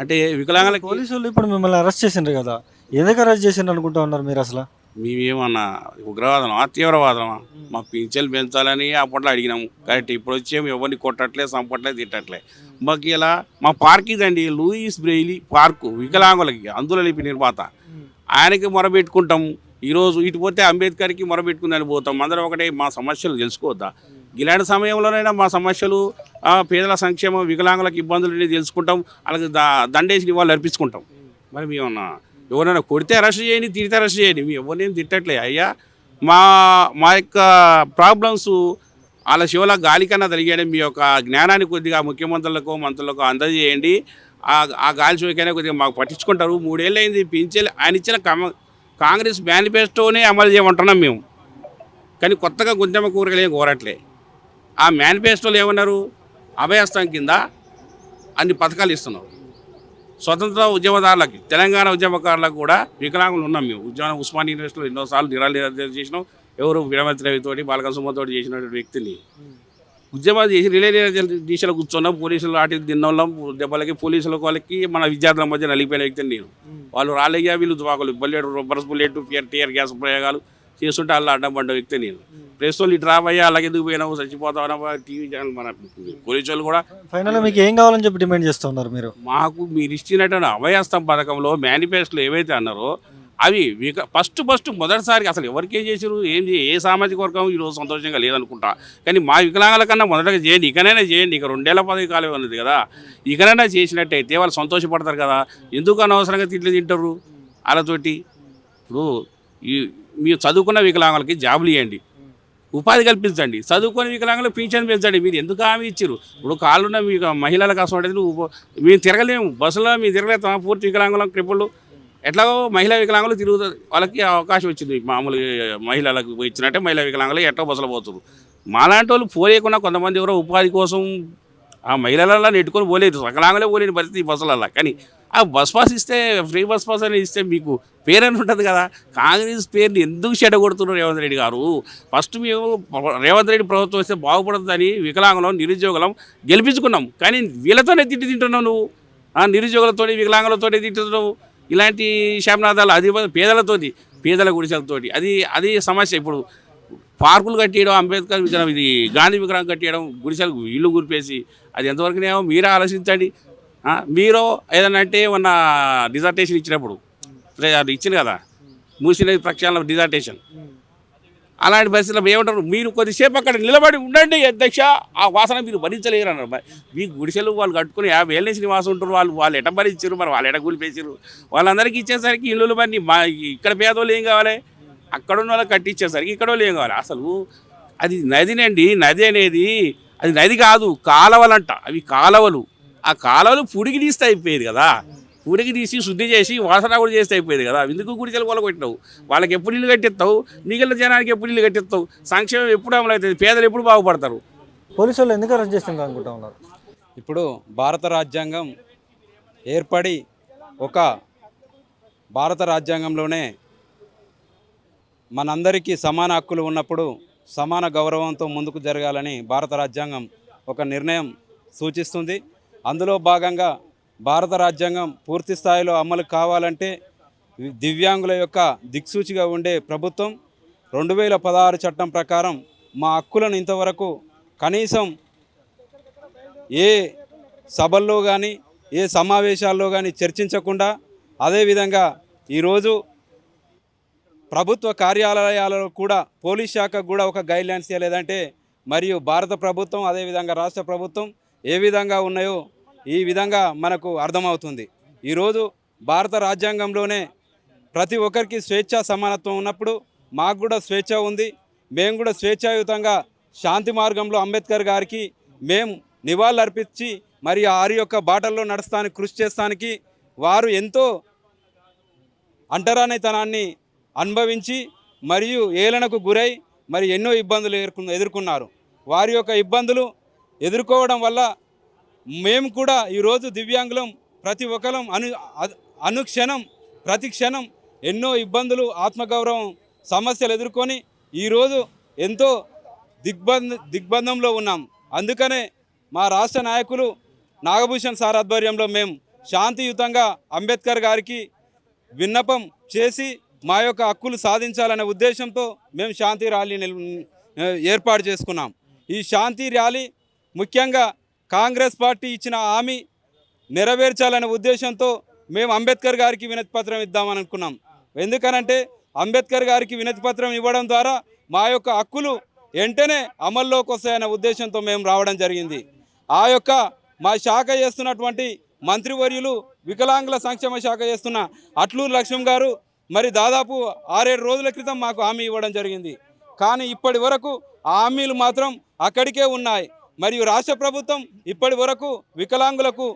Speaker 9: అంటే వికలాంగులకి
Speaker 1: పోలీసులు ఇప్పుడు మిమ్మల్ని అరెస్ట్ చేసిండ్రు కదా, ఎందుకు అరెస్ట్ చేసిండ్రు అనుకుంటా ఉన్నారు మీరు అసలు?
Speaker 9: మేమేమన్నా ఉగ్రవాదమా తీవ్రవాదమా? మా పింఛన్లు పెంచాలని అప్పట్లో అడిగినాము. కరెక్ట్. ఇప్పుడు వచ్చేమి ఎవరిని కొట్టట్లే, చంపట్లే, తిట్టట్లే. మాకు ఇలా మా పార్క్ ఇదండి, లూయిస్ బ్రెయిలీ పార్కు వికలాంగులకి అందులో లేపి నిర్మాత, ఆయనకి మొరబెట్టుకుంటాము. ఈరోజు ఇటు పోతే అంబేద్కర్కి మొరబెట్టుకుందని పోతాం. అందరం ఒకటే మా సమస్యలు తెలుసుకోవద్దా? ఇలాంటి సమయంలోనైనా మా సమస్యలు, పేదల సంక్షేమం, వికలాంగులకు ఇబ్బందులు తెలుసుకుంటాం. అలాగే దండేసి వాళ్ళు అర్పించుకుంటాం. మరి మేమన్నా ఎవరైనా కొడితే అరెస్ట్ చేయండి, తిరిగితే అరెస్ట్ చేయండి, మేము ఎవరినేం తిట్టట్లే అయ్యా. మా యొక్క ప్రాబ్లమ్స్ వాళ్ళ శివల గాలి కన్నా తెలియడం, మీ యొక్క జ్ఞానాన్ని కొద్దిగా ముఖ్యమంత్రులకు మంత్రులకు అందజేయండి. ఆ గాలి శివకైనా కొద్దిగా మాకు పట్టించుకుంటారు. 3 ఏళ్ళు అయింది పింఛన్ ఆయన ఇచ్చిన కాంగ్రెస్ మేనిఫెస్టోనే అమలు చేయమంటున్నాం మేము. కానీ కొత్తగా గుంజమ్మ కూరగాయలు ఏం కోరట్లే. ఆ మేనిఫెస్టోలో ఏమన్నారు, అభయస్థం కింద అన్ని పథకాలు ఇస్తున్నారు. స్వతంత్ర ఉద్యమదారులకి, తెలంగాణ ఉద్యమకారులకు కూడా వికలాంగులు ఉన్నాం మేము. ఉస్మాన్ యూనివర్సిటీలో ఎన్నోసార్లు నిరాలు చేసినాం. ఎవరు విడమతి రవితోటి బాలకసుమతోటి చేసినటువంటి వ్యక్తిని ఉద్యమాలు చేసి రిలే దీక్షలో కూర్చున్నాం. పోలీసులు ఆటి దిన్నోళ్ళం దెబ్బలకి, పోలీసుల వాళ్ళకి మన విద్యార్థుల మధ్య నలిగిపోయిన వ్యక్తిని నేను. వాళ్ళు రాలేగా వీళ్ళు దుబాకులు రబ్బర్ బుల్లెట్, టీఆర్ గ్యాస్ ప్రయోగాలు చేస్తుంటే అలా అడ్డం పడ్డ వ్యక్తి నేను. ప్రెస్ వాళ్ళు ఇటు రాబోయా, అలాగే ఎందుకు పోయినావు, చచ్చిపోతావు, టీవీ ఛానల్ మన పోలీసు వాళ్ళు కూడా
Speaker 1: ఫైనల్గా మీకు ఏం కావాలని చెప్పి డిమాండ్ చేస్తున్నారు మీరు?
Speaker 9: మాకు మీరు ఇచ్చినటువంటి అభయస్థం పథకంలో మేనిఫెస్టోలో ఏవైతే అన్నారో అవి ఫస్ట్ మొదటిసారి అసలు ఎవరికేం చేశారు, ఏ సామాజిక వర్గం ఈరోజు సంతోషంగా లేదనుకుంటా. కానీ మా వికలాంగుల కన్నా మొదటగా చేయండి, ఇకనైనా చేయండి. ఇక 2 ఏళ్ల పదవి కాలం ఉన్నది కదా, ఇకనైనా చేసినట్టయితే వాళ్ళు సంతోషపడతారు కదా. ఎందుకు అనవసరంగా తిట్లు తింటారు వాళ్ళతోటి? ఇప్పుడు మీరు చదువుకున్న వికలాంగులకి జాబులు ఇవ్వండి, ఉపాధి కల్పించండి. చదువుకొని వికలాంగులకు పింఛన్ పెంచండి. మీరు ఎందుకు హామీ ఇచ్చారు? ఇప్పుడు కాళ్ళున్న మీకు మహిళలకు అసలు మేము తిరగలేము, బస్సులో మేము తిరగలేము. పూర్తి వికలాంగులం, క్రిపుళ్ళు ఎట్లాగో మహిళా వికలాంగులు తిరుగుతుంది, వాళ్ళకి అవకాశం వచ్చింది. మామూలు మహిళలకు ఇచ్చినట్టే మహిళా వికలాంగులు ఎట్లా బస్సులో పోతున్నారు. మాలాంటి వాళ్ళు పోలేకుండా కొంతమంది ఎవరో ఉపాధి కోసం ఆ మహిళలలో నెట్టుకొని పోలేదు, వికలాంగులే పోలేని పరిస్థితి ఈ బస్సులలో. కానీ ఆ బస్ పాస్ ఇస్తే, ఫ్రీ బస్ పాస్ అని ఇస్తే మీకు పేరని ఉంటుంది కదా. కాంగ్రెస్ పేరుని ఎందుకు చెడగొడుతున్నారు రేవంత్ రెడ్డి గారు? ఫస్ట్ మేము రేవంత్ రెడ్డి ప్రభుత్వం వస్తే బాగుపడుతుందని వికలాంగులం, నిరుద్యోగులం గెలిపించుకున్నాం. కానీ వీళ్ళతోనే తింటున్నావు నువ్వు, నిరుద్యోగులతో, వికలాంగులతో తింటున్నావు. ఇలాంటి శాపనాదాలు అది పేదలతోటి, పేదల గుడిసెలతోటి. అది సమస్య. ఇప్పుడు పార్కులు కట్టేయడం, అంబేద్కర్ విగ్రహం, ఇది గాంధీ విగ్రహం కట్టేయడం, గుడిసెలకు ఇల్లు గురిపేసి, అది ఎంతవరకునేమో మీరే ఆలోచించండి. మీరు ఏదన్నా అంటే ఉన్న డిజర్టేషన్ ఇచ్చినప్పుడు అది ఇచ్చింది కదా, మూసిన ప్రక్షాళన డిజర్టేషన్, అలాంటి పరిస్థితుల్లో ఏమంటారు, మీరు కొద్దిసేపు అక్కడ నిలబడి ఉండండి అధ్యక్ష, ఆ వాసన మీరు భరించలేరు అన్నారు. మీ గుడిసెలు వాళ్ళు కట్టుకుని 50 ఏళ్ళ నుంచి నివాసం ఉంటారు. వాళ్ళు ఎట భరించారు, మరి వాళ్ళు ఎట కూలిపేసారు. వాళ్ళందరికీ ఇచ్చేసరికి ఇల్లులు మరి ఇక్కడ పేదోళ్ళు ఏం కావాలి, అక్కడ ఉన్న వాళ్ళకి కట్టించేసరికి ఇక్కడ వాళ్ళు ఏం కావాలి. అసలు అది నదినండి. నది అనేది అది నది కాదు, కాలవలంట. అవి కాలవలు. ఆ కాలవలు పుడికి తీస్తే అయిపోయేది కదా, పుడికి తీసి శుద్ధి చేసి వాసన కూడా చేస్తే అయిపోయేది కదా. ఎందుకు గుడిచెలు కొలగొట్టినావు? వాళ్ళకి ఎప్పుడు ఇల్లు కట్టిస్తావు? మిగిలిన జనానికి ఎప్పుడు ఇల్లు కట్టిస్తావు? సంక్షేమం ఎప్పుడు అమలు అవుతుంది? పేదలు ఎప్పుడు బాగుపడతారు?
Speaker 1: పోలీసు వాళ్ళు ఎందుకు అరెస్ట్ చేస్తున్నారు అనుకుంటా ఉన్నారు?
Speaker 10: ఇప్పుడు భారత రాజ్యాంగం ఏర్పడి ఒక భారత రాజ్యాంగంలోనే మనందరికీ సమాన హక్కులు ఉన్నప్పుడు సమాన గౌరవంతో ముందుకు జరగాలని భారత రాజ్యాంగం ఒక నిర్ణయం సూచిస్తుంది. అందులో భాగంగా భారత రాజ్యాంగం పూర్తి స్థాయిలో అమలు కావాలంటే దివ్యాంగుల యొక్క దిక్సూచిగా ఉండే ప్రభుత్వం 2016 చట్టం ప్రకారం మా హక్కులను ఇంతవరకు కనీసం ఏ సభల్లో కానీ ఏ సమావేశాల్లో కానీ చర్చించకుండా, అదేవిధంగా ఈరోజు ప్రభుత్వ కార్యాలయాలలో కూడా పోలీస్ శాఖకు కూడా ఒక గైడ్లైన్స్ ఇవ్వలేదంటే మరియు భారత ప్రభుత్వం అదేవిధంగా రాష్ట్ర ప్రభుత్వం ఏ విధంగా ఉన్నాయో ఈ విధంగా మనకు అర్థమవుతుంది. ఈరోజు భారత రాజ్యాంగంలోనే ప్రతి ఒక్కరికి స్వేచ్ఛ సమానత్వం ఉన్నప్పుడు మాకు కూడా స్వేచ్ఛ ఉంది. మేము కూడా స్వేచ్ఛాయుతంగా శాంతి మార్గంలో అంబేద్కర్ గారికి మేము నివాళులర్పించి మరి వారి యొక్క బాటల్లో నడుస్తానికి కృషి చేస్తానికి వారు ఎంతో అంటరానితనాన్ని అనుభవించి మరియు ఏలనకు గురై మరి ఎన్నో ఇబ్బందులు ఎదుర్కొన్నారు. వారి యొక్క ఇబ్బందులు ఎదుర్కోవడం వల్ల మేము కూడా ఈరోజు దివ్యాంగులం ప్రతి ఒక్కరం అనుక్షణం ప్రతి క్షణం ఎన్నో ఇబ్బందులు ఆత్మగౌరవం సమస్యలు ఎదుర్కొని ఈరోజు ఎంతో దిగ్బంధంలో ఉన్నాం. అందుకనే మా రాష్ట్ర నాయకులు నాగభూషణ్ సార్ ఆధ్వర్యంలో మేము శాంతియుతంగా అంబేద్కర్ గారికి విన్నపం చేసి మా యొక్క హక్కులు సాధించాలనే ఉద్దేశంతో మేము శాంతి ర్యాలీ ఏర్పాటు చేసుకున్నాం. ఈ శాంతి ర్యాలీ ముఖ్యంగా కాంగ్రెస్ పార్టీ ఇచ్చిన హామీ నెరవేర్చాలనే ఉద్దేశంతో మేము అంబేద్కర్ గారికి వినతి పత్రం ఇద్దామని అనుకున్నాం. ఎందుకనంటే అంబేద్కర్ గారికి వినతి పత్రం ఇవ్వడం ద్వారా మా యొక్క హక్కులు వెంటనే అమల్లోకి వస్తాయనే ఉద్దేశంతో మేము రావడం జరిగింది. ఆ యొక్క మా శాఖ చేస్తున్నటువంటి మంత్రివర్యులు వికలాంగుల సంక్షేమ శాఖ చేస్తున్న అట్లూరు లక్ష్మణ్ గారు మరి దాదాపు 6-7 రోజుల క్రితం మాకు హామీ ఇవ్వడం జరిగింది. కానీ ఇప్పటి వరకు ఆ హామీలు మాత్రం అక్కడికే ఉన్నాయి. మరియు రాష్ట్ర ప్రభుత్వం ఇప్పటి వరకు వికలాంగులకు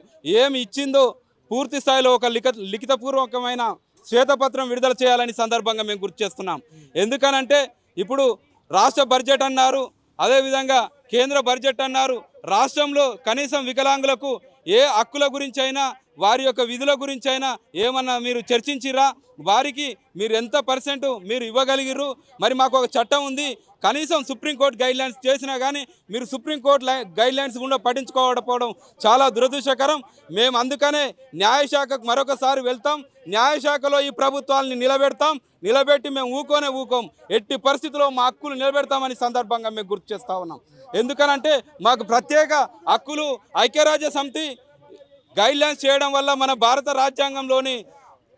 Speaker 10: ఏమి ఇచ్చిందో పూర్తి స్థాయిలో ఒక లిఖితపూర్వకమైన శ్వేతపత్రం విడుదల చేయాలని సందర్భంగా మేము గుర్తు చేస్తున్నాం. ఎందుకనంటే ఇప్పుడు రాష్ట్ర బడ్జెట్ అన్నారు, అదేవిధంగా కేంద్ర బడ్జెట్ అన్నారు. రాష్ట్రంలో కనీసం వికలాంగులకు ఏ హక్కుల గురించి అయినా వారి యొక్క విధుల గురించి అయినా ఏమన్నా మీరు చర్చించిరా? వారికి మీరు ఎంత % మీరు ఇవ్వగలిగిర్రు? మరి మాకు ఒక చట్టం ఉంది, కనీసం సుప్రీంకోర్టు గైడ్లైన్స్ చేసినా కానీ మీరు సుప్రీంకోర్టు గైడ్లైన్స్ కూడా పట్టించుకోకపోవడం చాలా దురదృష్టకరం. మేము అందుకనే న్యాయశాఖకు మరొకసారి వెళ్తాం. న్యాయశాఖలో ఈ ప్రభుత్వాలని నిలబెట్టి మేము ఊకోం. ఎట్టి పరిస్థితుల్లో మా హక్కులు నిలబెడతామని సందర్భంగా మేము గుర్తు చేస్తూ ఉన్నాం. ఎందుకనంటే మాకు ప్రత్యేక హక్కులు ఐక్యరాజ్య సమితి గైడ్లైన్స్ చేయడం వల్ల మన భారత రాజ్యాంగంలోని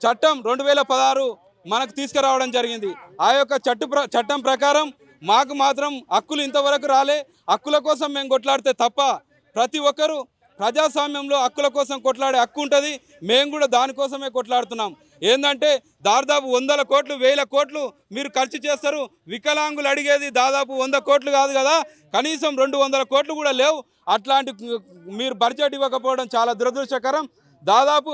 Speaker 10: చట్టం 2016 మనకు తీసుకురావడం జరిగింది. ఆ యొక్క చట్టం ప్రకారం మాకు మాత్రం హక్కులు ఇంతవరకు రాలే. హక్కుల కోసం మేము కొట్లాడితే తప్ప ప్రతి ఒక్కరూ ప్రజాస్వామ్యంలో హక్కుల కోసం కొట్లాడే హక్కు ఉంటుంది. మేము కూడా దానికోసమే కొట్లాడుతున్నాం. ఏంటంటే దాదాపు 100 కోట్లు 1000 కోట్లు మీరు ఖర్చు చేస్తారు. వికలాంగులు అడిగేది దాదాపు 100 కోట్లు కాదు కదా, కనీసం 200 కోట్లు కూడా లేవు. అట్లాంటి మీరు బడ్జెట్ ఇవ్వకపోవడం చాలా దురదృష్టకరం. దాదాపు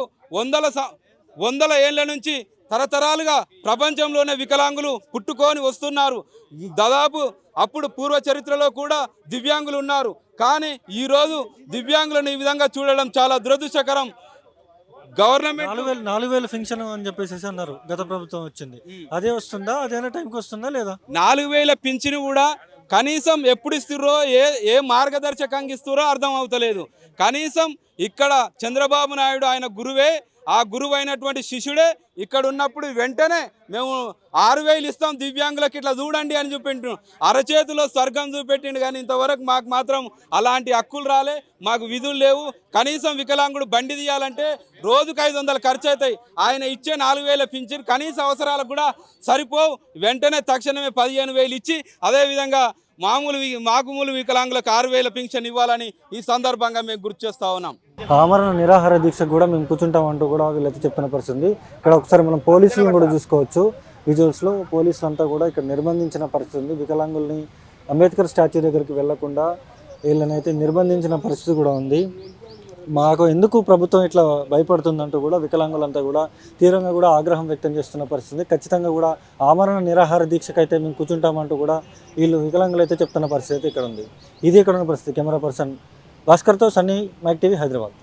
Speaker 10: వందల ఏళ్ల నుంచి తరతరాలుగా ప్రపంచంలోనే వికలాంగులు పుట్టుకొని వస్తున్నారు. దాదాపు అప్పుడు పూర్వ చరిత్రలో కూడా దివ్యాంగులు ఉన్నారు. కానీ ఈరోజు దివ్యాంగులను ఈ విధంగా చూడడం చాలా దురదృష్టకరం. గవర్నమెంట్
Speaker 1: 4,000 పెన్షన్ అని చెప్పేసి అన్నారు, గత ప్రభుత్వం వచ్చింది. అదే వస్తుందా? అదేనా టైంకి వస్తుందా లేదా?
Speaker 10: 4,000 పింఛను కూడా కనీసం ఎప్పుడు ఇస్తుర్రో ఏ మార్గదర్శకంగా ఇస్తుర్రో అర్థం అవుతలేదు. కనీసం ఇక్కడ చంద్రబాబు నాయుడు ఆయన గురువే, ఆ గురువు అయినటువంటి శిష్యుడే ఇక్కడ ఉన్నప్పుడు వెంటనే మేము 6,000 ఇస్తాం దివ్యాంగులకు, ఇట్లా చూడండి అని చూపెట్టు అరచేతిలో స్వర్గం చూపెట్టిండు. కానీ ఇంతవరకు మాకు మాత్రం అలాంటి హక్కులు రాలే, మాకు విధులు లేవు. కనీసం వికలాంగుడు బండి తీయాలంటే రోజుకు 500 ఖర్చు అవుతాయి. ఆయన ఇచ్చే 4,000 పింఛన్ కనీస అవసరాలకు కూడా సరిపోవు. వెంటనే తక్షణమే 15,000 ఇచ్చి అదేవిధంగా మామూలు వికలాంగులకు 6,000 పింఛన్ ఇవ్వాలని ఈ సందర్భంగా మేము గుర్తు చేస్తూ ఉన్నాం.
Speaker 1: ఆమరణ నిరాహార దీక్ష కూడా మేము కూర్చుంటామంటూ కూడా వీళ్ళైతే చెప్పిన పరిస్థితి. ఇక్కడ ఒకసారి మనం పోలీసులను కూడా చూసుకోవచ్చు. విజువల్స్లో పోలీసులు అంతా కూడా ఇక్కడ నిర్బంధించిన పరిస్థితి ఉంది. వికలాంగుల్ని అంబేద్కర్ స్టాచ్యూ దగ్గరికి వెళ్లకుండా వీళ్ళనైతే నిర్బంధించిన పరిస్థితి కూడా ఉంది. మాకు ఎందుకు ప్రభుత్వం ఇట్లా భయపడుతుందంటూ కూడా వికలాంగులంతా కూడా తీవ్రంగా కూడా ఆగ్రహం వ్యక్తం చేస్తున్న పరిస్థితి. ఖచ్చితంగా కూడా ఆమరణ నిరాహార దీక్షకైతే మేము కూర్చుంటామంటూ కూడా వీళ్ళు వికలాంగులు అయితే చెప్తున్న పరిస్థితి ఇక్కడ ఉంది. ఇది ఇక్కడ ఉన్న పరిస్థితి. కెమెరా పర్సన్ భాస్కర్తో సన్నీ, మైక్ టీవీ, హైదరాబాద్.